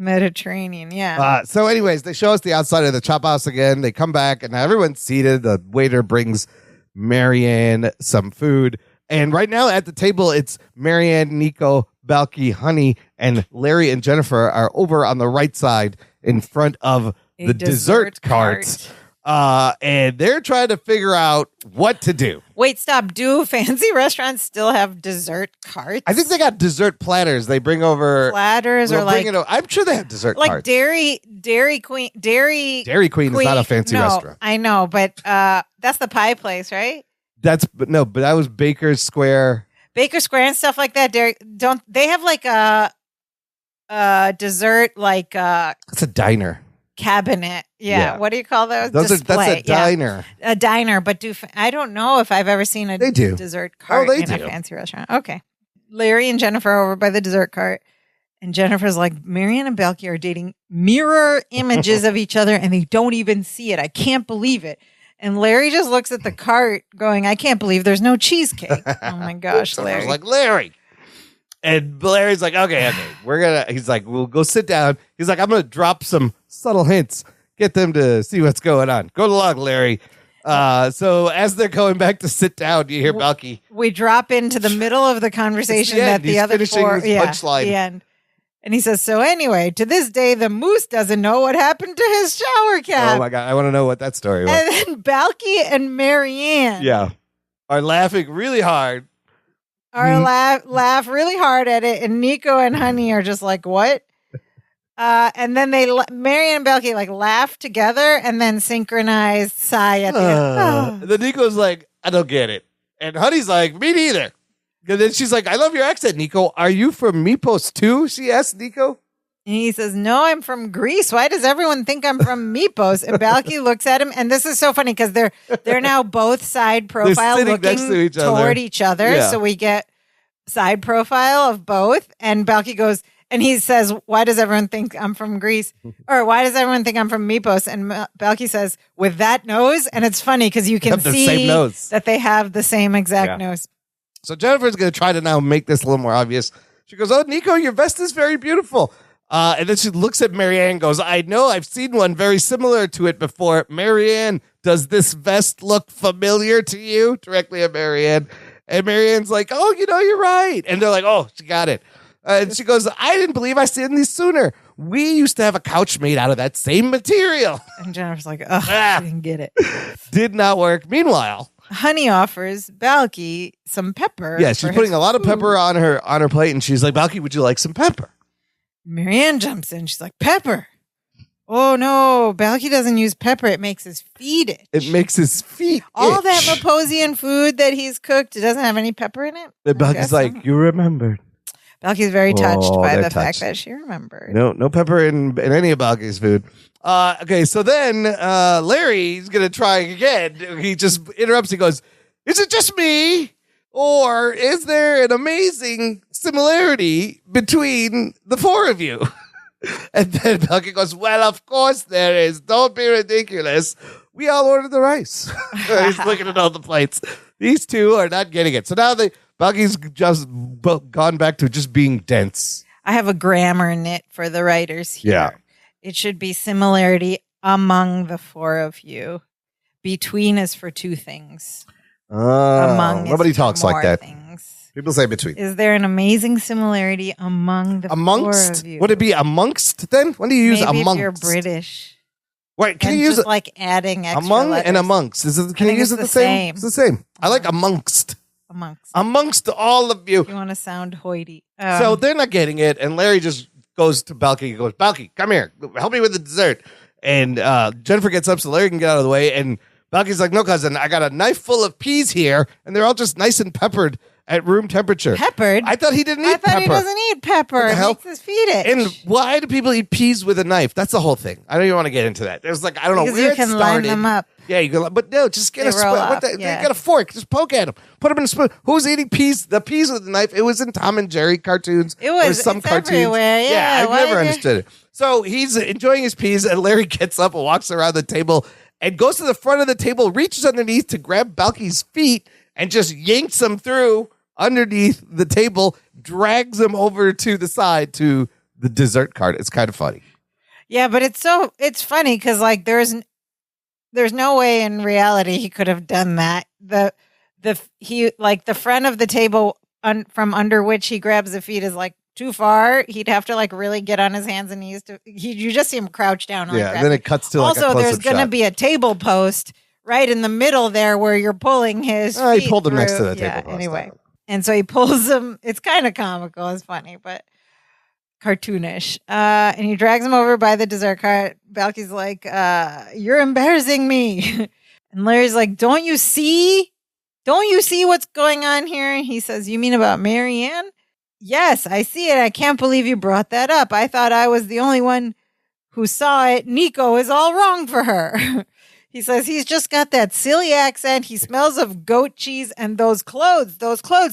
Mediterranean, yeah. So anyways, they show us the outside of the chop house again. They come back and everyone's seated. The waiter brings Marianne some food. And right now at the table, it's Marianne, Nico, Balky, Honey, and Larry and Jennifer are over on the right side in front of the dessert cart. And they're trying to figure out what to do. Wait, stop. Do fancy restaurants still have dessert carts? I think they got dessert platters. They bring over platters or like I'm sure they have dessert like carts. Dairy Queen is not a fancy restaurant. I know, but that's the pie place, right? But that was Baker's Square. Baker Square and stuff like that. Don't they have like a dessert like it's a diner. Cabinet. Yeah. What do you call those? That's a diner. A diner, but I don't know if I've ever seen a dessert cart in a fancy restaurant. Okay. Larry and Jennifer are over by the dessert cart, and Jennifer's like, Marianne and Balky are dating mirror images of each other, and they don't even see it. I can't believe it. And Larry just looks at the cart going, I can't believe there's no cheesecake. Oh my gosh, Larry. Like, Larry. And Larry's like, okay. He's like, we'll go sit down. He's like, I'm going to drop some subtle hints, get them to see what's going on. Go along, Larry. So as they're going back to sit down, you hear Balky. We drop into the middle of the conversation that the other four, punchline. The end. And he says, so anyway, to this day, the moose doesn't know what happened to his shower cap. Oh my God. I want to know what that story was. And then Balky and Marianne are laughing really hard. Laugh really hard at it, and Nico and Honey are just like, what? And then Marianne and Balky like laugh together and then synchronized sigh at the end. Then Nico's like, I don't get it. And Honey's like, me neither. And then she's like, I love your accent, Nico. Are you from Mypos too? She asked Nico. And he says, no, I'm from Greece. Why does everyone think I'm from Mypos? And Balky looks at him, and this is so funny because they're now both side profile looking toward each other. Yeah. So we get side profile of both. And Balky goes, and he says, why does everyone think I'm from Greece? Or why does everyone think I'm from Mypos? And Balky says, with that nose. And it's funny because you can see that they have the same exact nose. So Jennifer's going to try to now make this a little more obvious. She goes, oh, Nico, your vest is very beautiful. And then she looks at Marianne and goes, I know I've seen one very similar to it before. Marianne, does this vest look familiar to you? Directly at Marianne. And Marianne's like, oh, you're right. And they're like, oh, she got it. And she goes, I didn't believe I seen these sooner. We used to have a couch made out of that same material. And Jennifer's like, oh, she didn't get it. Did not work. Meanwhile, Honey offers Balky some pepper. Yeah, she's putting a lot of pepper on her plate. And she's like, Balky, would you like some pepper? Marianne jumps in. She's like, pepper. Oh, no. Balky doesn't use pepper. It makes his feet itch. It makes his feet All itch. that Myposian food that he's cooked, it doesn't have any pepper in it. And Balky's like, you remembered. Balky's very touched by the fact that she remembered. No pepper in any of Balky's food. Okay, so then Larry's going to try again. He just interrupts. He goes, is it just me? Or is there an amazing similarity between the four of you? And then Balky goes, well, of course there is. Don't be ridiculous. We all ordered the rice. He's looking at all the plates. These two are not getting it. So now Balky's just gone back to just being dense. I have a grammar nit for the writers here. Yeah. It should be similarity among the four of you. Between is for two things. Among nobody talks like that. Things. People say between. Is there an amazing similarity among the four of you? Would it be amongst then? When do you use Maybe amongst? If you're British. Wait, can you use it like adding extra among letters. and amongst? Can you use it the same? It's the same. I like amongst. Amongst all of you. You want to sound hoity. So they're not getting it, and Larry just goes to Balky and goes, Balky, come here. Help me with the dessert. And Jennifer gets up so Larry can get out of the way, and Balky's like, no, cousin, I got a knife full of peas here, and they're all just nice and peppered at room temperature. Peppered? I thought he didn't eat pepper. I thought he doesn't eat pepper. It makes his feet itch. And why do people eat peas with a knife? That's the whole thing. I don't even want to get into that. There's like, I don't know where you can it started. line them up. Yeah, you can, but no, just get a spoon. You got a fork. Just poke at them. Put them in a spoon. Who's eating peas? The peas with a knife. It was in Tom and Jerry cartoons. It was. Or some cartoons. Everywhere. Yeah, I've never understood it. So he's enjoying his peas, and Larry gets up and walks around the table and goes to the front of the table, reaches underneath to grab Balky's feet, and just yanks them through underneath the table, drags him over to the side to the dessert cart. It's kind of funny. Yeah, but it's funny because like there's no way in reality he could have done that. The front of the table from under which he grabs the feet is like too far. He'd have to like really get on his hands and knees you just see him crouch down. Yeah, and then it cuts to like a close-up also there's going to be a table post right in the middle there where you're pulling his feet. He pulled him next to the table post. Anyway. And so he pulls him. It's kind of comical. It's funny, but cartoonish. And he drags him over by the dessert cart. Balky's like, you're embarrassing me. And Larry's like, don't you see? Don't you see what's going on here? And he says, you mean about Marianne? Yes, I see it. I can't believe you brought that up. I thought I was the only one who saw it. Nico is all wrong for her. He says he's just got that silly accent. He smells of goat cheese and those clothes.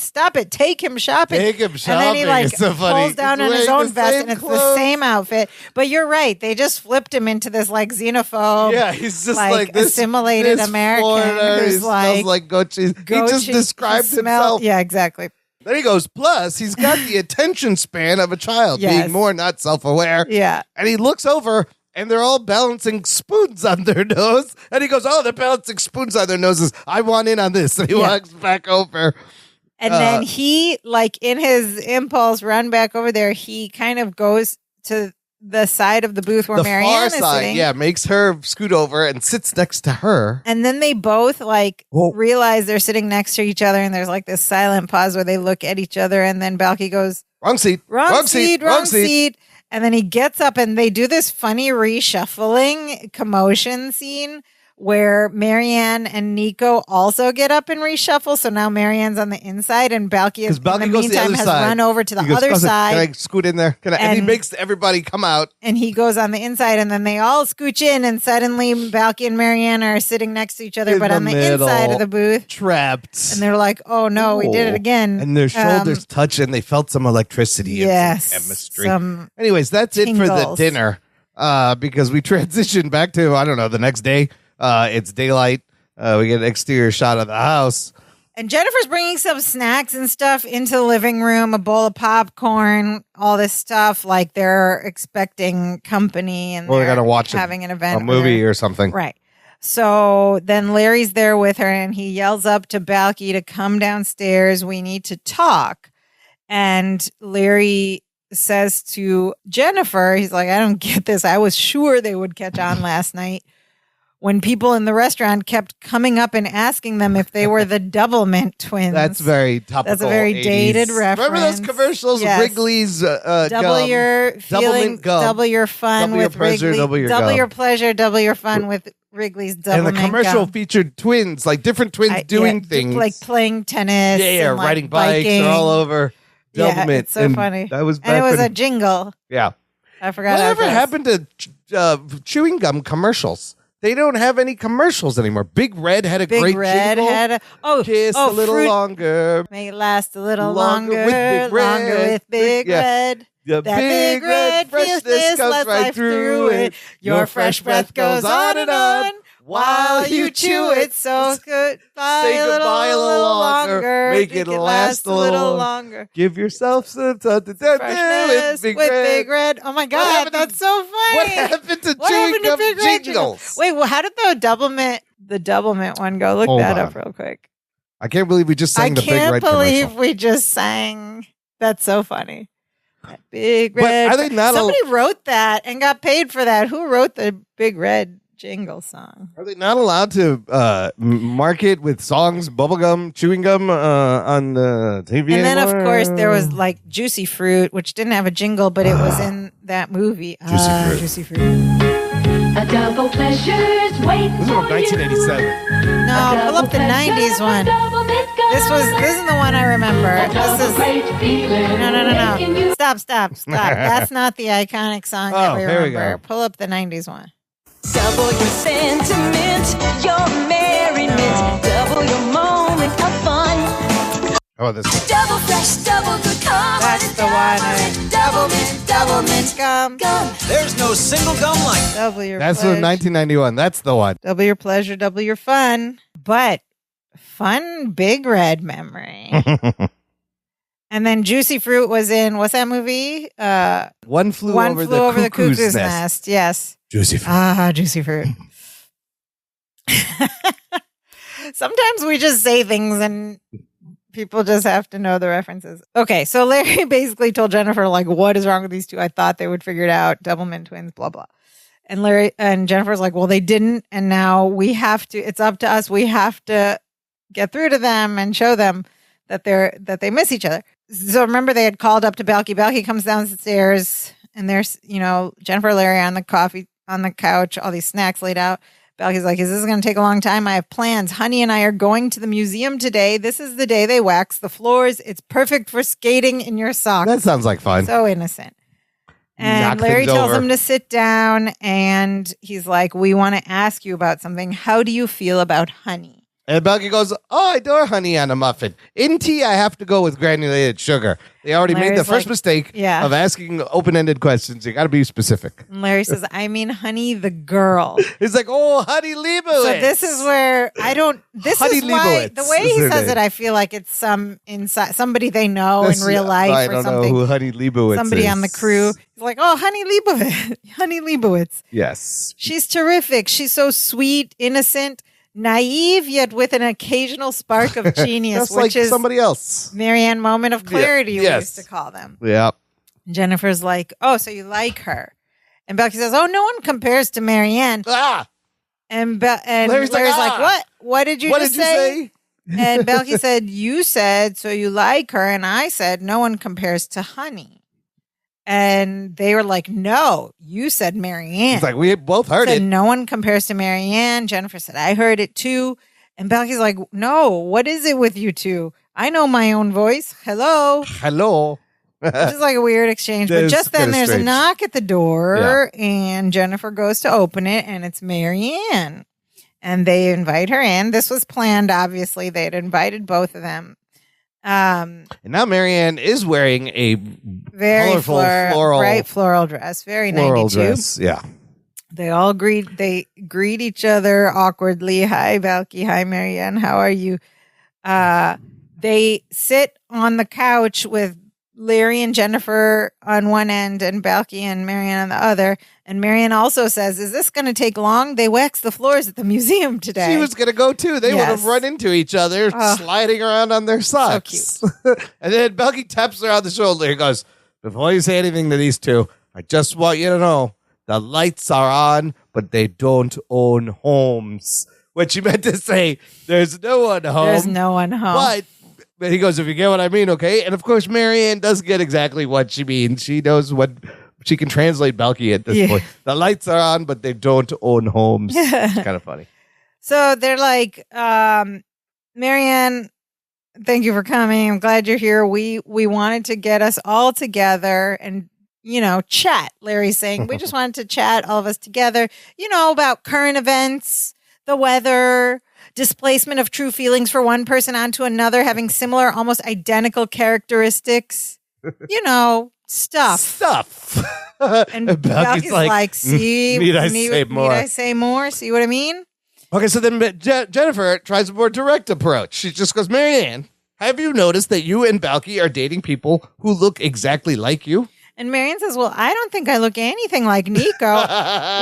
Stop it. Take him shopping. And then he like pulls down on his own vest and it's the same outfit. But you're right. They just flipped him into this like xenophobe. Yeah, he's just like this assimilated American who's smells like goat cheese. He just described himself. Yeah, exactly. Then he goes, plus, he's got the attention span of a child, being more not self-aware. Yeah. And he looks over, and they're all balancing spoons on their nose. And he goes, oh, they're balancing spoons on their noses. I want in on this. And he walks back over. And then he, like, in his impulse, run back over there, he kind of goes to the side of the booth where Marianne is sitting. Yeah, makes her scoot over and sits next to her. And then they both realize they're sitting next to each other, and there's like this silent pause where they look at each other, and then Balky goes, wrong seat. And then he gets up and they do this funny reshuffling commotion scene where Marianne and Nico also get up and reshuffle. So now Marianne's on the inside and Balky in the meantime has run over to the other side. Can I scoot in there? And he makes everybody come out. And he goes on the inside and then they all scooch in and suddenly Balky and Marianne are sitting next to each other but on the inside of the booth. Trapped. And they're like, oh no, we did it again. And their shoulders touch and they felt some electricity and some chemistry. Anyways, that's tingles. It for the dinner because we transition back to, I don't know, the next day. It's daylight. We get an exterior shot of the house. And Jennifer's bringing some snacks and stuff into the living room, a bowl of popcorn, all this stuff. Like they're expecting company and they're going to watch having an event. A movie or something. Right. So then Larry's there with her and he yells up to Balky to come downstairs. We need to talk. And Larry says to Jennifer, he's like, I don't get this. I was sure they would catch on last night when people in the restaurant kept coming up and asking them if they were the Doublemint twins. That's very topical. That's a very 80s. Dated reference. Remember those commercials? Yes. Wrigley's double gum. your feeling, double your fun double your with pleasure, Wrigley. Double your pleasure, double your fun with Wrigley's Doublemint. And the commercial featured twins, like different twins doing things. Like playing tennis. Yeah, and riding bikes. They're all over. Doublemint. Yeah, it's so funny. That was and it was a jingle. Yeah. I forgot. Whatever happened to chewing gum commercials? They don't have any commercials anymore. Big Red had a great jingle. Kiss a little longer. Make it last a little longer. With Big Red. The Big Red freshness comes right through it. Your fresh breath goes on and on. while you chew it. So good. Say goodbye a little longer. Make it last a little longer. Give yourself some freshness with Big Red. Oh my God, that's so funny. What happened to chewing gum jingles? Wait, well, how did the Doublemint one go? Look that up real quick. I can't believe we just sang the Big Red commercial. I can't believe we just sang. That's so funny. That Big Red. But are they not somebody wrote that and got paid for that. Who wrote the Big Red jingle song? Are they not allowed to market with songs, bubblegum, chewing gum on the TV And then, anymore? of course, there was like Juicy Fruit, which didn't have a jingle, but it was in that movie. Juicy Fruit. A double pleasure's waiting This is from 1987. No, pull up the 90s one. This is the one I remember. No. Stop. That's not the iconic song that we remember. Here we go. Pull up the 90s one. Double your sentiment, your merriment, double your moment of fun. Oh, this one. Double fresh, double good come. That's the one. Double mint gum. There's no single gum like it. Double your That's pleasure. from 1991. That's the one. Double your pleasure, double your fun. But fun Big Red memory. And then Juicy Fruit was in, what's that movie? One flew over the cuckoo's nest. Yes. Juicy Fruit. Juicy Fruit. Sometimes we just say things and people just have to know the references. Okay, so Larry basically told Jennifer, like, what is wrong with these two? I thought they would figure it out. Doublemint twins, blah, blah. And Jennifer's like, well, they didn't. And now we have to, it's up to us. We have to get through to them and show them that they miss each other. So remember, they had called up to Balky. Balky comes downstairs and there's, Jennifer and Larry on the couch, all these snacks laid out. Balky's like, is this going to take a long time? I have plans. Honey and I are going to the museum today. This is the day they wax the floors. It's perfect for skating in your socks. That sounds like fun. So innocent. And Larry tells him to sit down and he's like, we want to ask you about something. How do you feel about honey? And Balky goes, oh, I adore honey on a muffin. In tea, I have to go with granulated sugar. They already made the first mistake of asking open-ended questions. You got to be specific. And Larry says, I mean honey the girl. He's like, oh, Honey Leibowitz. So this is where Honey is why Leibowitz the way he says it, I feel like it's somebody they know in real life I or don't something. know who Honey Leibowitz somebody is. on the crew. He's like, oh, Honey Leibowitz. Yes. She's terrific. She's so sweet, innocent, naive, yet with an occasional spark of genius, Just which like is somebody else. Marianne moment of clarity, we used to call them. Yeah. Jennifer's like, oh, so you like her. And Becky says, oh, no one compares to Marianne. Ah! And Larry's like, what? What did you say? And Becky said, you said, so you like her. And I said, no one compares to honey. And they were like, no, you said Marianne. He's like, we both heard it. No one compares to Marianne. Jennifer said, I heard it too. And Becky's like, no, what is it with you two? I know my own voice. Hello. Which is like a weird exchange. But just then there's a knock at the door and Jennifer goes to open it and it's Marianne. And they invite her in. This was planned, obviously. They had invited both of them. And now Marianne is wearing a very colorful bright floral dress. Very floral 92. dress. Yeah. They all greet each other awkwardly. Hi, Balky. Hi, Marianne. How are you? They sit on the couch with Larry and Jennifer on one end and Balky and Marianne on the other. And Marianne also says, is this going to take long? They wax the floors at the museum today. She was going to go too. They would have run into each other sliding around on their socks. So cute. And then Balky taps her on the shoulder and goes, before you say anything to these two, I just want you to know the lights are on, but they don't own homes. What she meant to say, there's no one home. There's no one home. But he goes, if you get what I mean, okay? And of course, Marianne does get exactly what she means. She knows what she can translate Balky at this point. The lights are on, but they don't own homes. It's kind of funny. So they're like, Marianne, thank you for coming. I'm glad you're here. We wanted to get us all together and, chat. Larry's saying, we just wanted to chat, all of us together, about current events, the weather, displacement of true feelings for one person onto another, having similar, almost identical characteristics. Stuff. And Balky's like, see, need I say more? See what I mean? Okay, so then Jennifer tries a more direct approach. She just goes, Marianne, have you noticed that you and Balky are dating people who look exactly like you? And Marianne says, well, I don't think I look anything like Nico,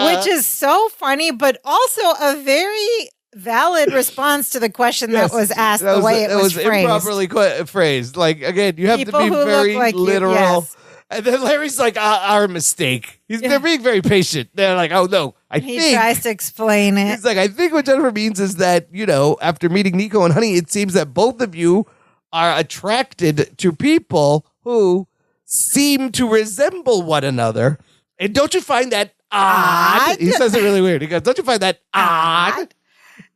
which is so funny, but also a very valid response to the question that was asked the way it was phrased. Improperly phrased. Like, again, you have People to be who very look like literal. You, yes. And then Larry's like, our mistake. They're being very patient. They're like, oh, no, He tries to explain it. He's like, I think what Jennifer means is that, after meeting Nico and Honey, it seems that both of you are attracted to people who seem to resemble one another. And don't you find that odd? He says it really weird. He goes, don't you find that odd?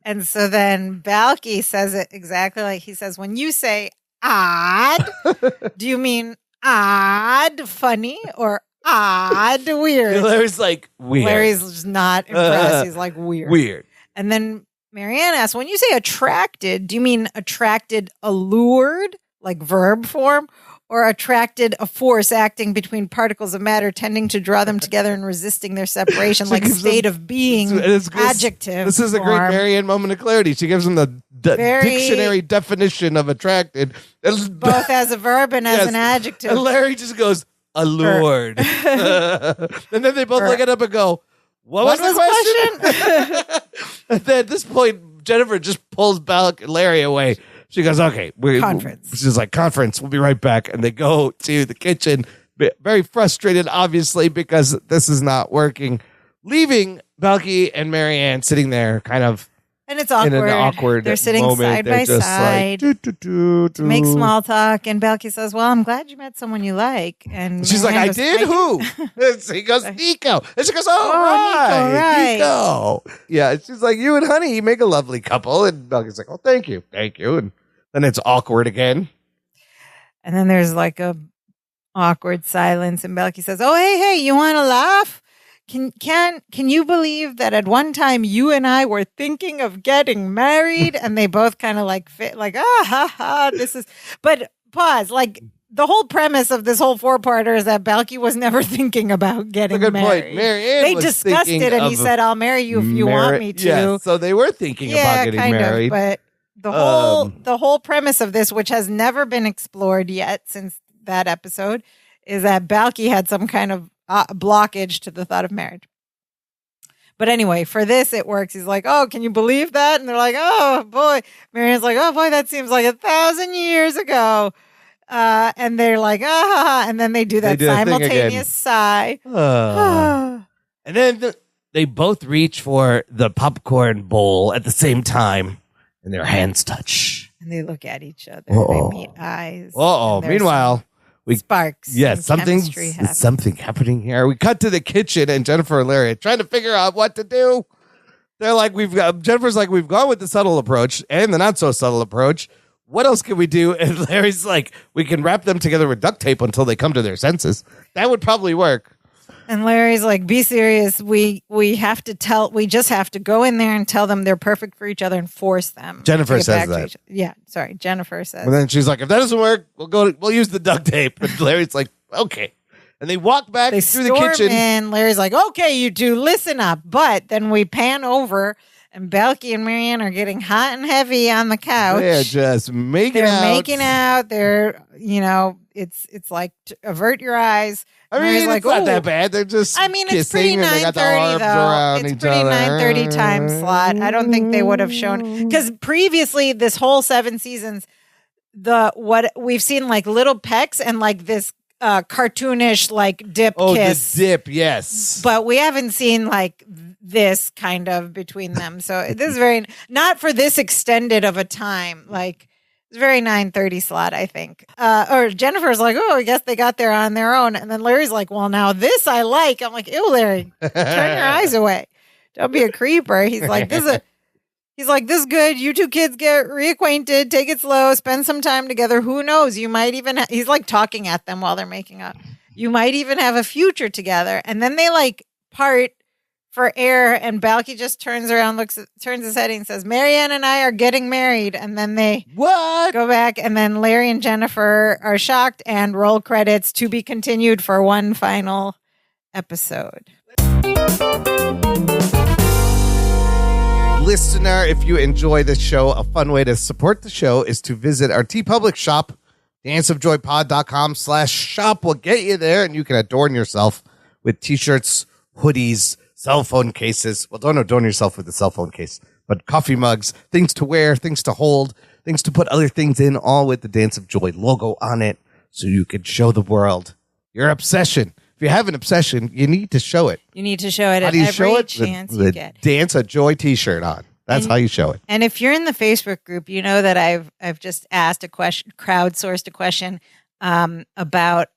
And so then Balky says it exactly like he says, when you say odd, do you mean odd funny or odd weird? Larry's like, weird. Larry's just not impressed. He's like, weird. Weird. And then Marianne asks, when you say attracted, do you mean attracted, allured, like verb form, or attracted, a force acting between particles of matter, tending to draw them together and resisting their separation, like state of being, adjective. This is a great Marianne moment of clarity. She gives him the dictionary definition of attracted. Both as a verb and as an adjective. And Larry just goes, allured. And then they both look it up and go, what was the question? And then at this point, Jennifer just pulls Larry away. She goes, okay. Conference. She's like, conference. We'll be right back. And they go to the kitchen, very frustrated, obviously, because this is not working. Leaving Balky and Marianne sitting there kind of and it's awkward. In an awkward They're sitting moment. side by side to make small talk. And Balky says, well, I'm glad you met someone you like. And she's Marianne like, I did? Who? He goes, Nico. And she goes, Nico. Yeah, she's like, you and Honey, you make a lovely couple. And Balky's like, oh, thank you. And then it's awkward again. And then there's like a awkward silence. And Balky says, oh, hey, you want to laugh? Can you believe that at one time you and I were thinking of getting married? And they both kind of like fit, like, this is, but pause, like the whole premise of this whole 4-parter is that Balky was never thinking about getting married. That's a good point. Marianne they discussed it and he said, I'll marry you if you want me to. Yeah, so they were thinking about getting married. But the whole premise of this, which has never been explored yet since that episode, is that Balky had some kind of blockage to the thought of marriage. But anyway, for this, it works. He's like, oh, can you believe that? And they're like, oh, boy. Marianne's like, oh, boy, that seems like 1,000 years ago. And they're like, and then they do that simultaneous sigh. And then they both reach for the popcorn bowl at the same time, and their hands touch. And they look at each other. They meet eyes. Meanwhile, sparks. Yes, something happening here. We cut to the kitchen, and Jennifer and Larry are trying to figure out what to do. They're like, Jennifer's like, we've gone with the subtle approach and the not so subtle approach. What else can we do? And Larry's like, we can wrap them together with duct tape until they come to their senses. That would probably work. And Larry's like, be serious. We just have to go in there and tell them they're perfect for each other and force them. Jennifer says that. Yeah, sorry. Jennifer says. And then she's like, if that doesn't work, we'll use the duct tape. And Larry's like, okay. And they walk back through the kitchen. And Larry's like, okay, you two, listen up. But then we pan over and Balky and Marianne are getting hot and heavy on the couch. They're just making out. They're making out. They're, it's like avert your eyes. I mean, it's not that bad. They're just it's pretty 9:30 though. It's pretty 9:30 time slot. I don't think they would have shown, because previously this whole 7 seasons, what we've seen like little pecks and like this cartoonish like dip kiss. The dip, yes. But we haven't seen like this kind of between them. So this is very not for this extended of a time. Like it's very 9:30 slot, I think. Or Jennifer's like, oh, I guess they got there on their own. And then Larry's like, well, now this I like. I'm like, ew, Larry, turn your eyes away. Don't be a creeper. He's like, this is good. You two kids get reacquainted. Take it slow. Spend some time together. Who knows? You might even. He's like talking at them while they're making up. You might even have a future together. And then they like part for air, and Balky just turns around, turns his head and says, Marianne and I are getting married. And then they go back, and then Larry and Jennifer are shocked and roll credits to be continued for one final listener, if you enjoy this show, a fun way to support the show is to visit our TeePublic shop. danceofjoypod.com/shop will get you there, and you can adorn yourself with t-shirts, hoodies, cell phone cases. Well, don't adorn yourself with a cell phone case, but coffee mugs, things to wear, things to hold, things to put other things in, all with the Dance of Joy logo on it, so you can show the world your obsession. If you have an obsession, you need to show it. You need to show it at every chance you get. Dance of Joy t-shirt on. That's how you show it. And if you're in the Facebook group, you know that I've just asked a question, crowdsourced a question about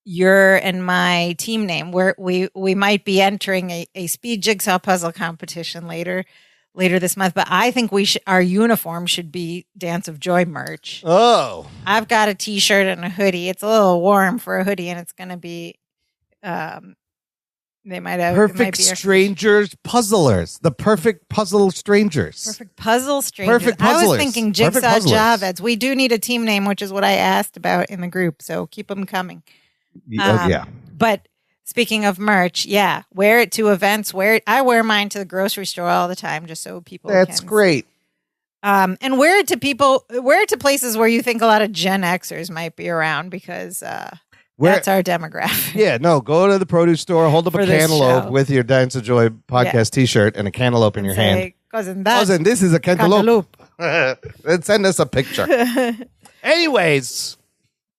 your and my team name. Where we might be entering a speed jigsaw puzzle competition later this month. But I think our uniform should be Dance of Joy merch. Oh, I've got a T-shirt and a hoodie. It's a little warm for a hoodie, and it's going to be. They might have perfect strangers puzzlers. The perfect puzzle strangers. Perfect puzzle strangers. Perfect puzzlers. I was thinking Jigsaw Javeds. We do need a team name, which is what I asked about in the group. So keep them coming. Yeah. But speaking of merch, yeah, wear it to events. I wear mine to the grocery store all the time, just so people. That's great. And wear it to places where you think a lot of Gen Xers might be around because. That's our demographic. Yeah, no, go to the produce store, hold up a cantaloupe with your Dance of Joy podcast t-shirt and a cantaloupe in your hand. Cousin, this is a cantaloupe. Then send us a picture. Anyways,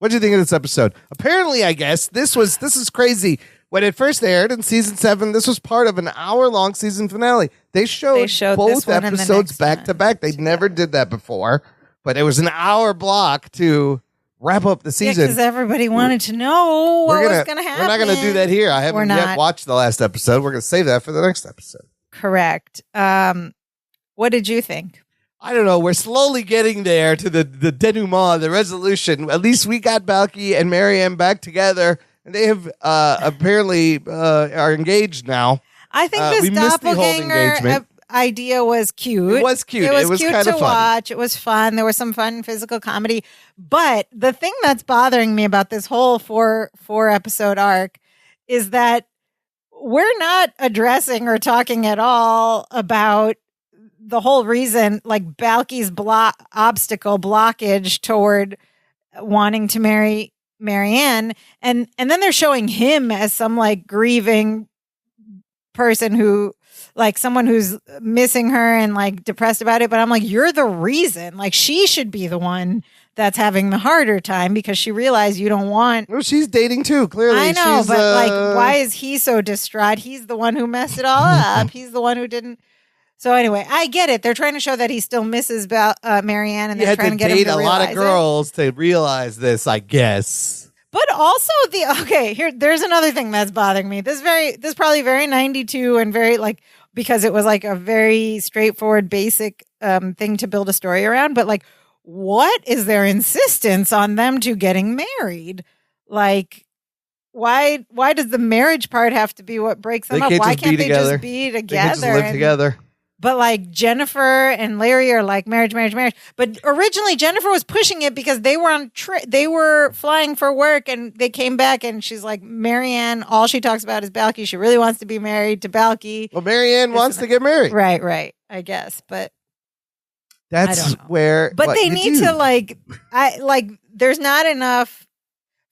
what do you think of this episode? Apparently, I guess, this is crazy. When it first aired in season 7, this was part of an hour-long season finale. They showed both episodes back to back. They never did that before, but it was an hour block to wrap up the season. Because everybody wanted to know what was going to happen. We're not going to do that here. I haven't yet watched the last episode. We're going to save that for the next episode. Correct. What did you think? I don't know. We're slowly getting there to the denouement, the resolution. At least we got Balky and Marianne back together, and they have apparently are engaged now. I think this doppelganger idea was cute. It was cute. It was cute kind to of fun. watch. It was fun. There was some fun physical comedy. But the thing that's bothering me about this whole four episode arc is that we're not addressing or talking at all about the whole reason, like Balky's blockage toward wanting to marry Marianne. And then they're showing him as some like grieving person who, like someone who's missing her and like depressed about it. But I'm like, you're the reason. Like she should be the one that's having the harder time because she realized you don't want. Well, she's dating too, clearly. I know, but like, why is he so distraught? He's the one who messed it all up. He's the one who didn't. So anyway, I get it. They're trying to show that he still misses Marianne, and they're trying to get him to realize it. You had to date a lot of girls to realize this, I guess. But also there's another thing that's bothering me. This probably very 92 and very like, because it was like a very straightforward, basic thing to build a story around. But like, what is their insistence on them two getting married? Like, why does the marriage part have to be what breaks them up? Why can't they just be together? They can just live together. But like Jennifer and Larry are like marriage. But originally Jennifer was pushing it because they were they were flying for work and they came back and she's like, Marianne, all she talks about is Balky. She really wants to be married to Balky. Well, Marianne wants to get married. Right. I guess. But that's where. But they need to there's not enough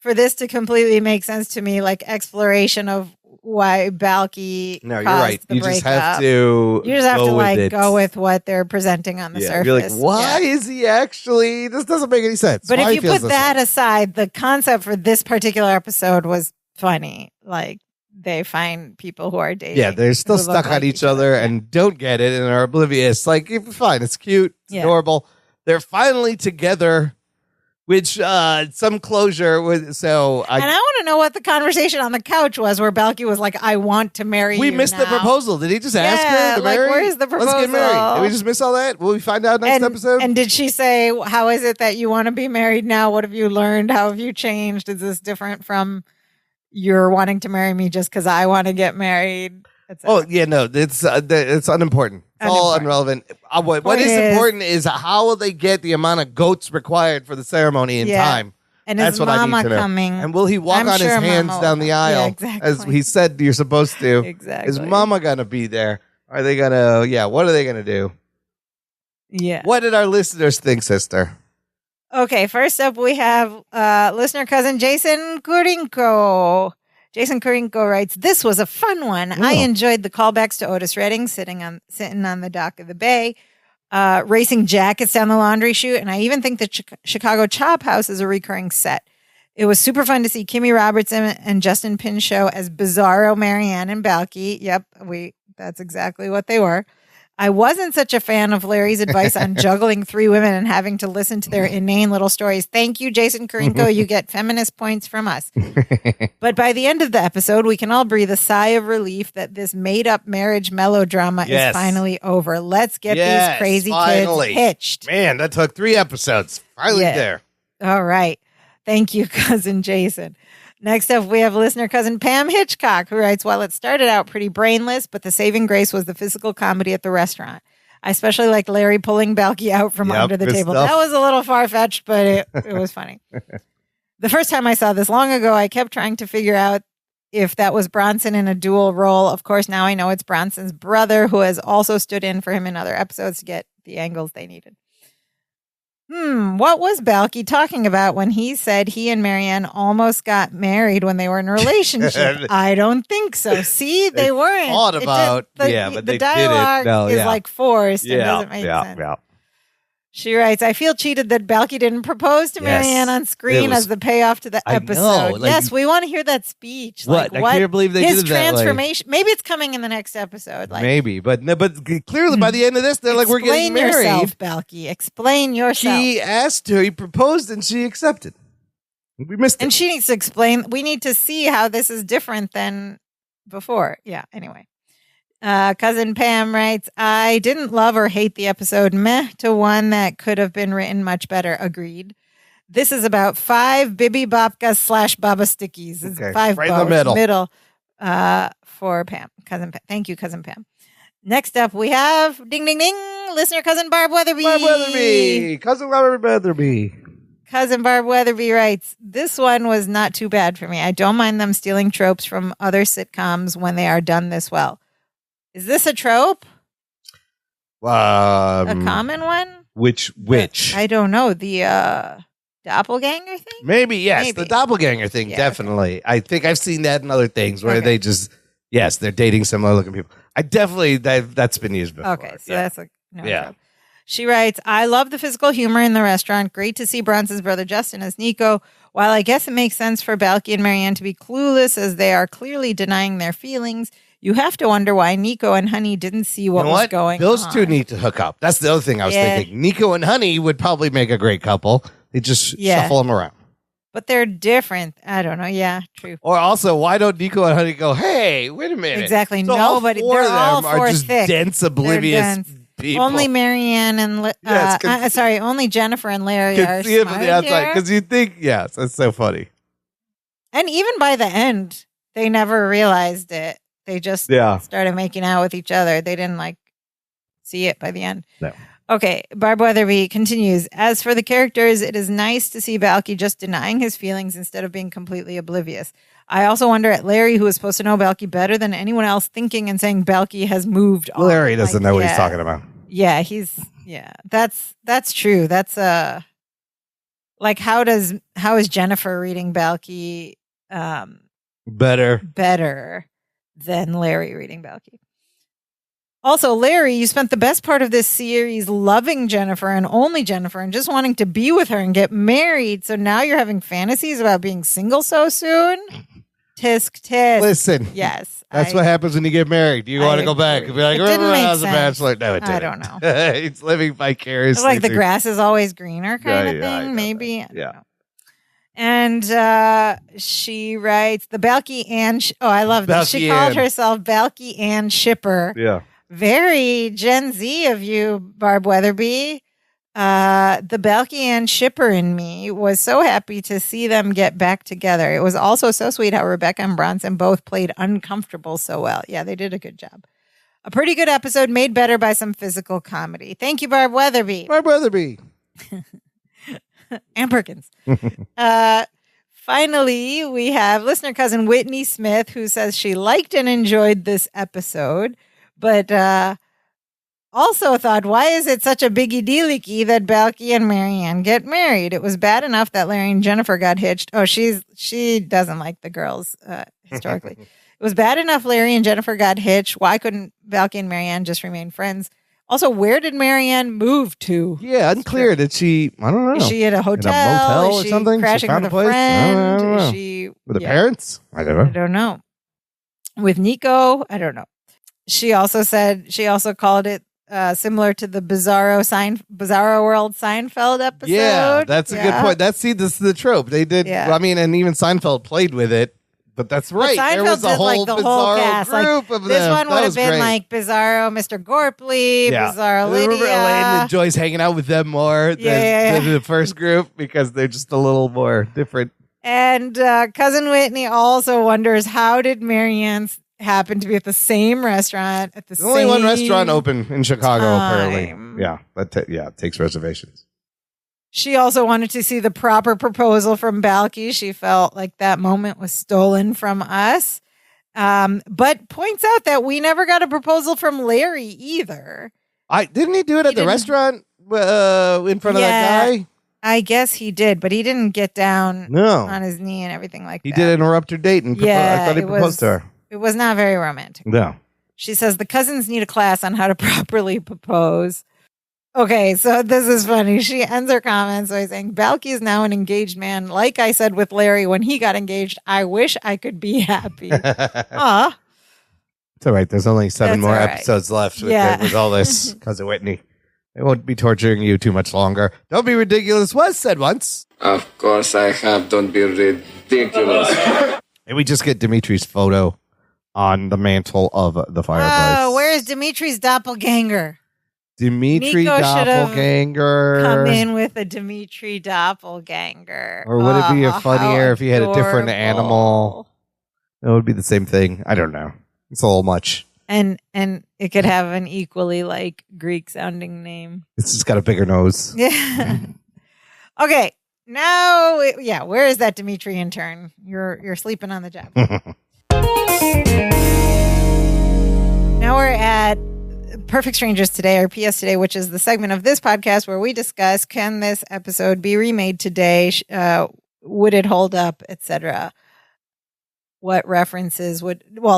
for this to completely make sense to me, like exploration of why Balky. No, you're right. You just have to. You just have to like go with what they're presenting on the surface. You're like, why is he actually? This doesn't make any sense. But if you put that aside, the concept for this particular episode was funny. Like they find people who are dating. Yeah, they're still stuck on each other and don't get it and are oblivious. Like, fine, it's cute, it's adorable. They're finally together. Which some closure was and I want to know what the conversation on the couch was, where Balky was like, "I want to marry you." We missed the proposal. Did he just ask her to marry? Where's the proposal? Let's get married. Did we just miss all that? Will we find out next episode? And did she say, "How is it that you want to be married now? What have you learned? How have you changed? Is this different from you're wanting to marry me just because I want to get married?" Oh yeah, no, it's unimportant. It's all irrelevant. What is important is how will they get the amount of goats required for the ceremony in time. And that's what Mama I need to know. Coming? And will he walk on his hands down the aisle as he said you're supposed to? Exactly. Is Mama gonna be there? Are they gonna? Yeah. What are they gonna do? Yeah. What did our listeners think, sister? Okay, first up we have listener cousin Jason Kurinko. Jason Kurinko writes, "This was a fun one. I enjoyed the callbacks to Otis Redding sitting on the dock of the bay, racing jackets down the laundry chute, and I even think the Chicago Chop House is a recurring set. It was super fun to see Kimmy Robertson and Justin Pinchot as Bizarro, Marianne, and Balky. Yep, that's exactly what they were. I wasn't such a fan of Larry's advice on juggling 3 women and having to listen to their inane little stories. Thank you, Jason Karinko. You get feminist points from us. But by the end of the episode, we can all breathe a sigh of relief that this made-up marriage melodrama is finally over. Let's get these crazy kids hitched." Man, that took 3 episodes. Finally there. All right. Thank you, cousin Jason. Next up, we have listener cousin Pam Hitchcock, who writes, "While it started out pretty brainless, but the saving grace was the physical comedy at the restaurant. I especially liked Larry pulling Balky out from under the table. That was a little far-fetched, but it was funny. The first time I saw this long ago, I kept trying to figure out if that was Bronson in a dual role. Of course, now I know it's Bronson's brother, who has also stood in for him in other episodes to get the angles they needed. What was Balky talking about when he said he and Marianne almost got married when they were in a relationship? I don't think so. See, they weren't. Thought about, but the the dialogue is like forced and doesn't make sense. Yeah. She writes, "I feel cheated that Balky didn't propose to Marianne on screen as the payoff to the episode." Yes, we want to hear that speech. What? I can't believe they his did it that transformation. Maybe it's coming in the next episode. Maybe, but clearly by the end of this, they're like, "We're getting married." Explain yourself, Balky. Explain yourself. He asked her. He proposed, and she accepted. We missed it. And she needs to explain. We need to see how this is different than before. Yeah. Anyway. Cousin Pam writes, "I didn't love or hate the episode. Meh to one that could have been written much better. Agreed. This is about 5 Bibi Bobkas / Baba Stickies. It's 5 right in the middle. For Pam. Cousin Pam. Thank you, Cousin Pam. Next up, we have ding, ding, ding. Listener cousin Barb Weatherby. Cousin Robert Weatherby. Cousin Barb Weatherby writes, "This one was not too bad for me. I don't mind them stealing tropes from other sitcoms when they are done this well." Is this a trope? A common one? Which? I don't know. The doppelganger thing? Maybe, yes. The doppelganger thing, definitely. Okay. I think I've seen that in other things where they just, they're dating similar looking people. I definitely, that's been used before. Okay, so that's a trope. She writes, "I love the physical humor in the restaurant. Great to see Bronson's brother Justin as Nico. While I guess it makes sense for Balky and Marianne to be clueless as they are clearly denying their feelings, you have to wonder why Nico and Honey didn't see what was going on. Those two need to hook up. That's the other thing I was thinking. Nico and Honey would probably make a great couple. They just shuffle them around. But they're different. I don't know. Yeah, true. Or also, why don't Nico and Honey go, "Hey, wait a minute." Exactly. So nobody. All 4 they're all of them are just thick. dense, oblivious people. Only Marianne and only Jennifer and Larry are see it from the outside because you think, that's so funny. And even by the end, they never realized it. They just started making out with each other. They didn't see it by the end. No. Okay, Barb Weatherby continues. "As for the characters, it is nice to see Balky just denying his feelings instead of being completely oblivious. I also wonder at Larry, who is supposed to know Balky better than anyone else, thinking and saying Balky has moved on." Larry doesn't know what he's talking about. Yeah, that's true. That's how is Jennifer reading Balky better than Larry reading Balky? Also, Larry, you spent the best part of this series loving Jennifer and only Jennifer and just wanting to be with her and get married. So now you're having fantasies about being single so soon? Tisk, tisk. Listen. Yes. That's what happens when you get married. You want to go back and be like, "Remember when I was a bachelor?" No, it didn't. I don't know. It's living vicariously. It's like the grass is always greener kind of thing, maybe. I don't know. And she writes, "The Balky Ann." I love this. She called herself Balky Ann Shipper. Yeah. Very Gen Z of you, Barb Weatherby. The Balky Ann Shipper in me was so happy to see them get back together. It was also so sweet how Rebecca and Bronson both played uncomfortable so well. Yeah, they did a good job. A pretty good episode made better by some physical comedy. Thank you, Barb Weatherby. Barb Weatherby. Ann Perkins. Finally, we have listener cousin Whitney Smith, who says she liked and enjoyed this episode, But also thought, why is it such a biggie dealicky that Balky and Marianne get married? It was bad enough that Larry and Jennifer got hitched. Oh, she doesn't like the girls historically. It was bad enough Larry and Jennifer got hitched. Why couldn't Balky and Marianne just remain friends? Also, where did Marianne move to? Yeah, unclear. Did she? I don't know. Is she at a hotel? In a motel or is she something? Crashing with a place? friend? I don't know. Is she With the parents? I don't know. I don't know. With Nico, I don't know. She also called it similar to the Bizarro World Seinfeld episode. Yeah, that's a good point. This is the trope. They did. Yeah. I mean, and even Seinfeld played with it. But that's right. There was a whole the Bizarro whole cast. group of them. This one would have been great. like Bizarro Mr. Gorpley, Bizarro Lydia. Remember Elaine enjoys hanging out with them more than the first group because they're just a little more different. And Cousin Whitney also wonders, how did Marianne happen to be at the same restaurant at the There's same only one restaurant open in Chicago, time. apparently. Yeah, it takes reservations. She also wanted to see the proper proposal from Balky. She felt like that moment was stolen from us. But points out that we never got a proposal from Larry either. Didn't he do it at the restaurant in front of that guy? I guess he did, but he didn't get down on his knee and everything like that. He did interrupt her date and I thought he proposed to her. It was not very romantic. No. She says the cousins need a class on how to properly propose. Okay, so this is funny. She ends her comments by saying, Balky is now an engaged man. Like I said with Larry when he got engaged, I wish I could be happy. Aw. It's all right. There's only 7 more right. episodes left with all this, Cousin Whitney. They won't be torturing you too much longer. Don't be ridiculous was said once. Of course I have. Don't be ridiculous. And we just get Dimitri's photo on the mantle of the fireplace. Oh, where's Dimitri's doppelganger? Dimitri Nico doppelganger. Come in with a Dimitri doppelganger. Or would it be funnier if he had a different adorable. animal? It would be the same thing. I don't know. It's a little much. And it could have an equally like Greek sounding name. It's just got a bigger nose. Yeah. Okay. Now, where is that Dimitri intern? You're sleeping on the job. Now we're at Perfect Strangers Today, or PS Today, which is the segment of this podcast where we discuss, can this episode be remade today? Would it hold up, etc.? What references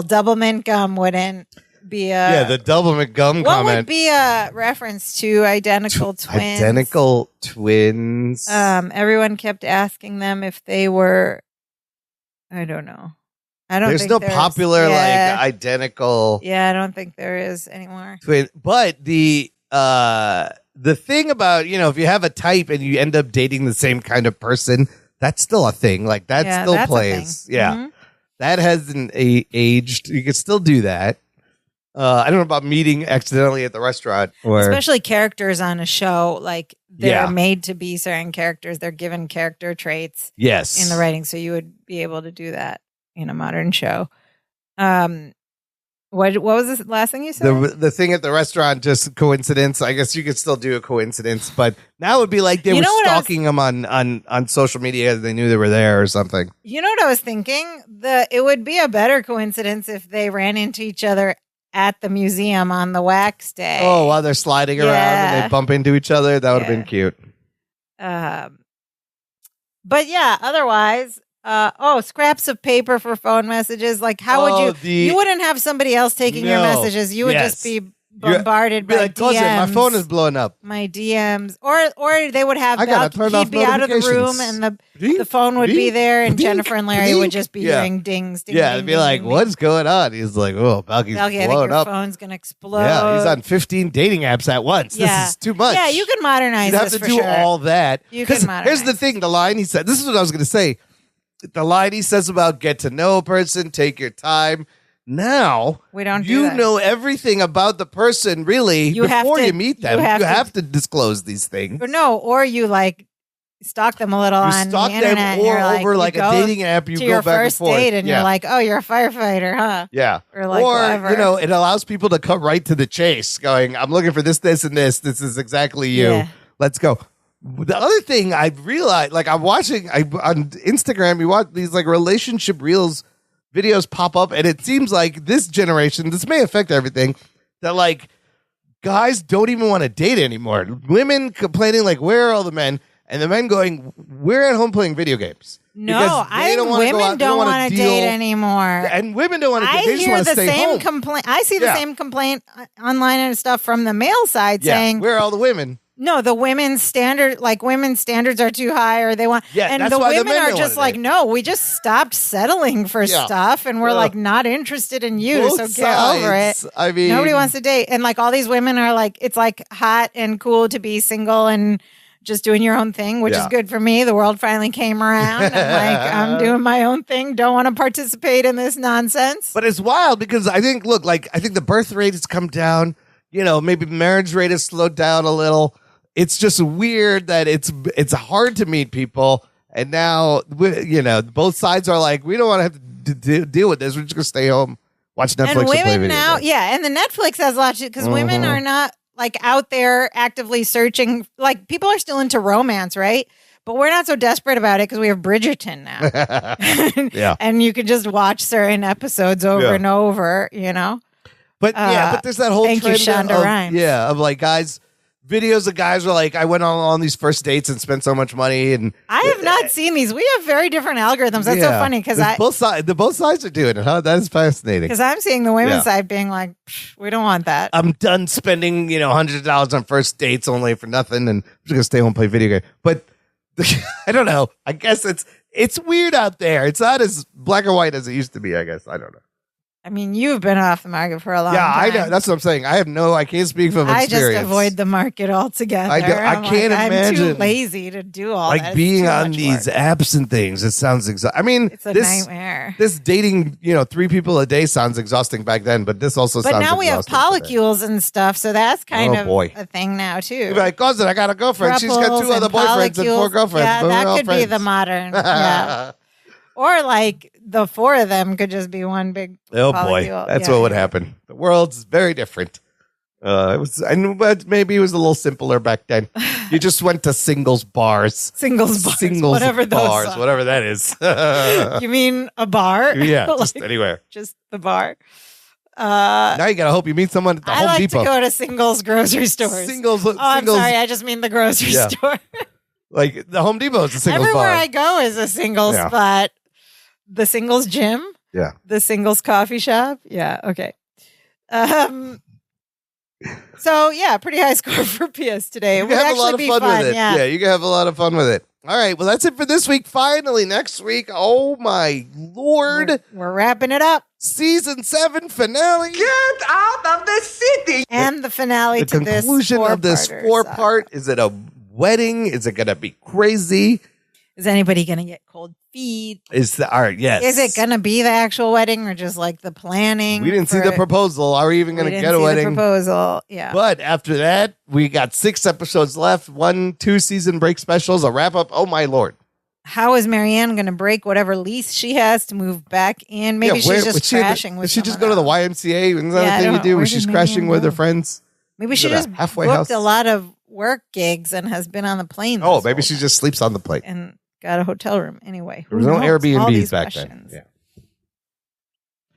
Double Mint Gum wouldn't be a... Yeah, the Double Mint Gum what comment. What would be a reference to identical twins? Identical twins. Everyone kept asking them if they were... I don't know. There's no popular like identical. Yeah, I don't think there is anymore. Twin, but the thing about if you have a type and you end up dating the same kind of person, that's still a thing. Like that still plays. Yeah, mm-hmm. That hasn't aged. You can still do that. I don't know about meeting accidentally at the restaurant, especially characters on a show. Like they're made to be certain characters. They're given character traits. Yes, in the writing, so you would be able to do that in a modern show. What was the last thing you said? The thing at the restaurant, just coincidence. I guess you could still do a coincidence, but now it would be like they were stalking them on social media. They knew they were there or something. You know what I was thinking? It would be a better coincidence if they ran into each other at the museum on the wax day. Oh, while they're sliding around and they bump into each other. That would have been cute. But yeah, otherwise... scraps of paper for phone messages. Like, how would you wouldn't have somebody else taking your messages. You would just be bombarded by DMs. Cousin, my phone is blowing up. My DMs. Or they would have he'd be out of the room and the phone would be there and Jennifer and Larry would just be hearing dings. Ding, yeah, ding, it'd be ding, like, ding, what's going on? He's like, oh, Balky's I think blowing your up. phone's going to explode. Yeah, he's on 15 dating apps at once. Yeah. This is too much. Yeah, you can modernize this for sure. You have to do all that. Because here's the thing, the line he said, this is what I was going to say. The line he says about get to know a person, take your time. Now, we don't do you that. know everything about the person, really, before you meet them. You have to disclose these things. Or you like stalk them a little on the internet. Them, or over like a dating app, you to go your back first and forth. date and you're like, oh, you're a firefighter, huh? Yeah. Or like whatever. It allows people to come right to the chase, going, I'm looking for this, and this. This is exactly you. Yeah. Let's go. The other thing I realized, like I'm watching on Instagram, you watch these like relationship reels videos pop up, and it seems like this generation, this may affect everything, that like guys don't even want to date anymore. Women complaining like, where are all the men? And the men going, we're at home playing video games. No, women don't want to date anymore. And women don't want to date. I hear the same complaint. I see the same complaint online and stuff from the male side saying, where are all the women? No, the women's standards are too high, or they want. Yeah, and that's the why women are just like, no, we just stopped settling for stuff, and we're like not interested in you. Both so get sides. over it. I mean, nobody wants to date, and like all these women are like, it's like hot and cool to be single and just doing your own thing, which is good for me. The world finally came around. I'm doing my own thing. Don't want to participate in this nonsense. But it's wild because I think the birth rate has come down. You know, maybe marriage rate has slowed down a little. It's just weird that it's hard to meet people. And now, both sides are like, we don't want to have to deal with this. We're just going to stay home, watch Netflix, and women play video now, games. and the Netflix has a lot to because women are not like out there actively searching. Like people are still into romance, right? But we're not so desperate about it because we have Bridgerton now. And you can just watch certain episodes over and over, But but there's that whole thank trend you, Shonda Rhimes. of like guys, videos of guys are like, I went on these first dates and spent so much money, and I have not seen these. We have very different algorithms. That's so funny because both sides are doing it. Huh? That is fascinating. Because I'm seeing the women's side being like, we don't want that. I'm done spending hundreds of dollars on first dates only for nothing, and I'm just gonna stay home and play video game. But I don't know. I guess it's weird out there. It's not as black and white as it used to be. I guess I don't know. I mean, you've been off the market for a long time. Yeah, I know. That's what I'm saying. I can't speak from experience. I just avoid the market altogether. I can't imagine. I'm too lazy to do all like that. being on these apps and things. It sounds exhausting. I mean, it's a nightmare. This dating, 3 people a day sounds exhausting back then, but this also sounds exhausting. But now we have polycules and stuff, so that's kind of a thing now, too. You're like, cousin, I got a girlfriend. She's got 2 other boyfriends and 4 girlfriends. Yeah, that could be the modern. Yeah. Or like the 4 of them could just be one big. Oh boy, that's what would happen. The world's very different. But maybe it was a little simpler back then. You just went to singles bars, whatever bars, those are. whatever that is. You mean a bar? Yeah, just anywhere, just the bar. Now you gotta hope you meet someone at the Home Depot. I like to go to singles grocery stores. I'm sorry, I just mean the grocery store. Like the Home Depot is a singles bar. Everywhere I go is a singles spot. The singles gym? Yeah. The singles coffee shop? Yeah, okay. So, pretty high score for PS today. You can have a lot of fun with it. Yeah, you can have a lot of fun with it. All right, well, that's it for this week. Finally, next week, oh my Lord. We're wrapping it up. Season 7 finale. Get out of the city. And the finale to this conclusion of this 4-part. Is it a wedding? Is it going to be crazy? Is anybody going to get cold feet? Yes. Is it going to be the actual wedding or just like the planning? We didn't see the proposal. Are we even going to get a wedding? The proposal, yeah. But after that, we got 6 episodes left. 1-2 season break specials, a wrap up. Oh my Lord. How is Marianne going to break whatever lease she has to move back in? Maybe she's just crashing with. Did she just go to the YMCA? Isn't that a thing you do? Where she's crashing with her friends? Maybe she just booked a lot of work gigs and has been on the plane. Oh, maybe she just sleeps on the plane and got a hotel room anyway. There was no Airbnbs back then. Yeah.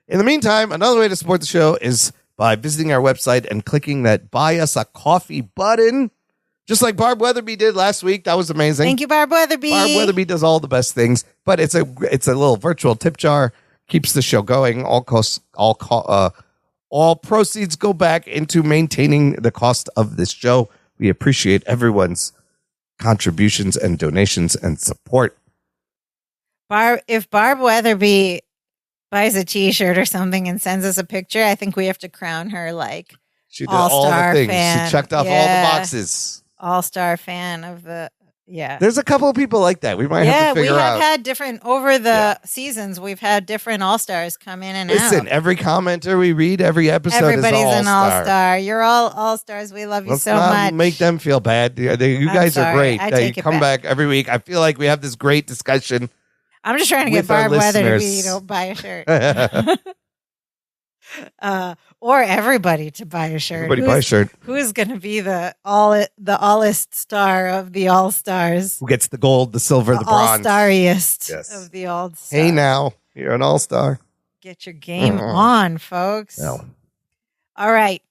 In the meantime, another way to support the show is by visiting our website and clicking that buy us a coffee button. Just like Barb Weatherby did last week. That was amazing. Thank you, Barb Weatherby. Barb Weatherby does all the best things, but it's a little virtual tip jar. Keeps the show going. All proceeds go back into maintaining the cost of this show. We appreciate everyone's contributions and donations and support. If Barb Weatherby buys a T-shirt or something and sends us a picture, I think we have to crown her like she did all the things. Fan. She checked off all the boxes. All-star fan of the There's a couple of people like that. We might have to figure out. Yeah, we have had different over the seasons. We've had different all-stars come in and out. Listen, every commenter we read, every episode everybody's is an all-star. You're all all-stars. We love you so much. Make them feel bad. You guys are great. You come back every week. I feel like we have this great discussion. I'm just trying to get Barb Weatherby to buy a shirt. Or everybody to buy a shirt. Buy a shirt. Who is going to be the allest star of the all stars? Who gets the gold, the silver, the bronze? All-stariest of the all stars. Hey, now you're an all-star. Get your game on, folks. No. All right.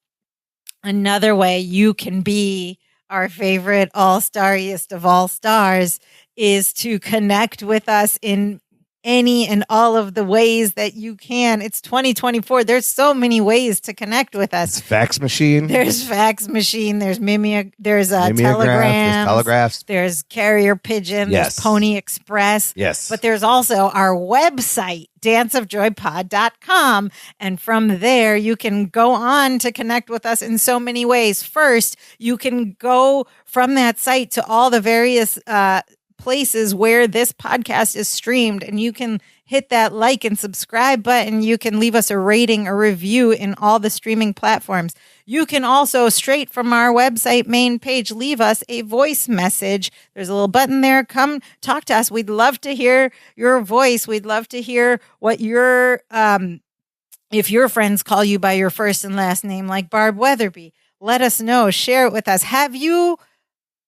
Another way you can be our favorite all-stariest of all stars is to connect with us in any and all of the ways that you can. It's 2024. There's so many ways to connect with us. It's fax machine. There's fax machine. There's there's Mimeograph, telegrams. There's telegraphs. There's carrier pigeon. Yes. There's Pony Express. Yes. But there's also our website, danceofjoypod.com. And from there, you can go on to connect with us in so many ways. First, you can go from that site to all the various places where this podcast is streamed, and you can hit that like and subscribe button. You can leave us a rating, a review in all the streaming platforms. You can also, straight from our website main page, leave us a voice message. There's a little button there. Come talk to us. We'd love to hear your voice. We'd love to hear what your if your friends call you by your first and last name, like Barb Weatherby. Let us know. Share it with us. Have you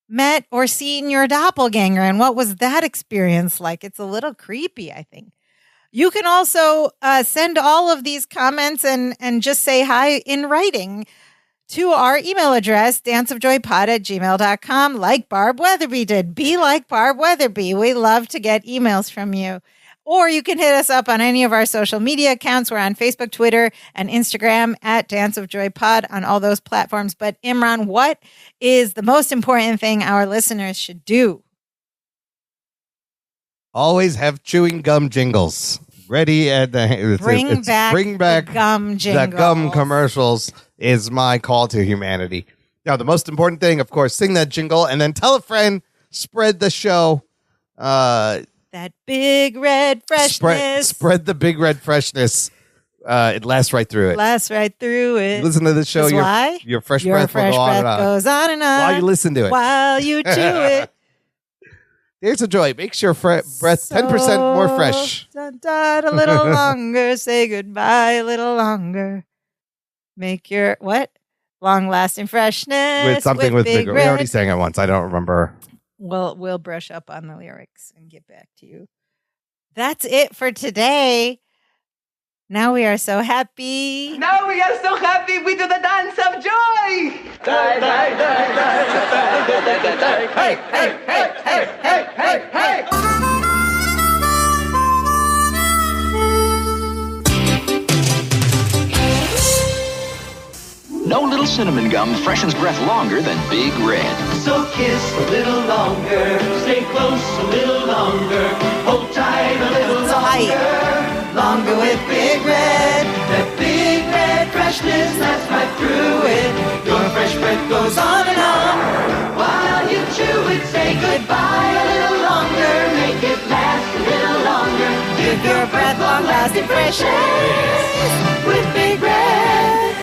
met or seen your doppelganger, and what was that experience like? It's a little creepy, I think. You can also send all of these comments and just say hi in writing to our email address, danceofjoypod@gmail.com, like Barb Weatherby did. Be like Barb Weatherby. We love to get emails from you. Or you can hit us up on any of our social media accounts. We're on Facebook, Twitter, and Instagram at Dance of Joy Pod on all those platforms. But Imran, what is the most important thing our listeners should do? Always have chewing gum jingles ready at the Bring back the gum jingles. The gum commercials is my call to humanity. Now, the most important thing, of course, sing that jingle and then tell a friend, spread the show. That big red freshness. Spread the big red freshness. It lasts right through it. Listen to the show. Your fresh breath will go on and on. Goes on and on. While you listen to it. While you chew it. Here's a joy. Makes your breath 10% more fresh. A little longer. Say goodbye a little longer. Make your, what? Long-lasting freshness. With something with big red. We already sang it once. I don't remember. We'll brush up on the lyrics and get back to you. That's it for today. Now we are so happy. Now we are so happy we do the dance of joy. Hey, hey, hey, hey, hey, hey, hey. No little cinnamon gum freshens breath longer than Big Red. So kiss a little longer, stay close a little longer, hold tight a little longer with Big Red. That Big Red freshness lasts right through it. Your fresh breath goes on and on. While you chew it, say goodbye a little longer, make it last a little longer. Give your breath long-lasting freshness with Big Red.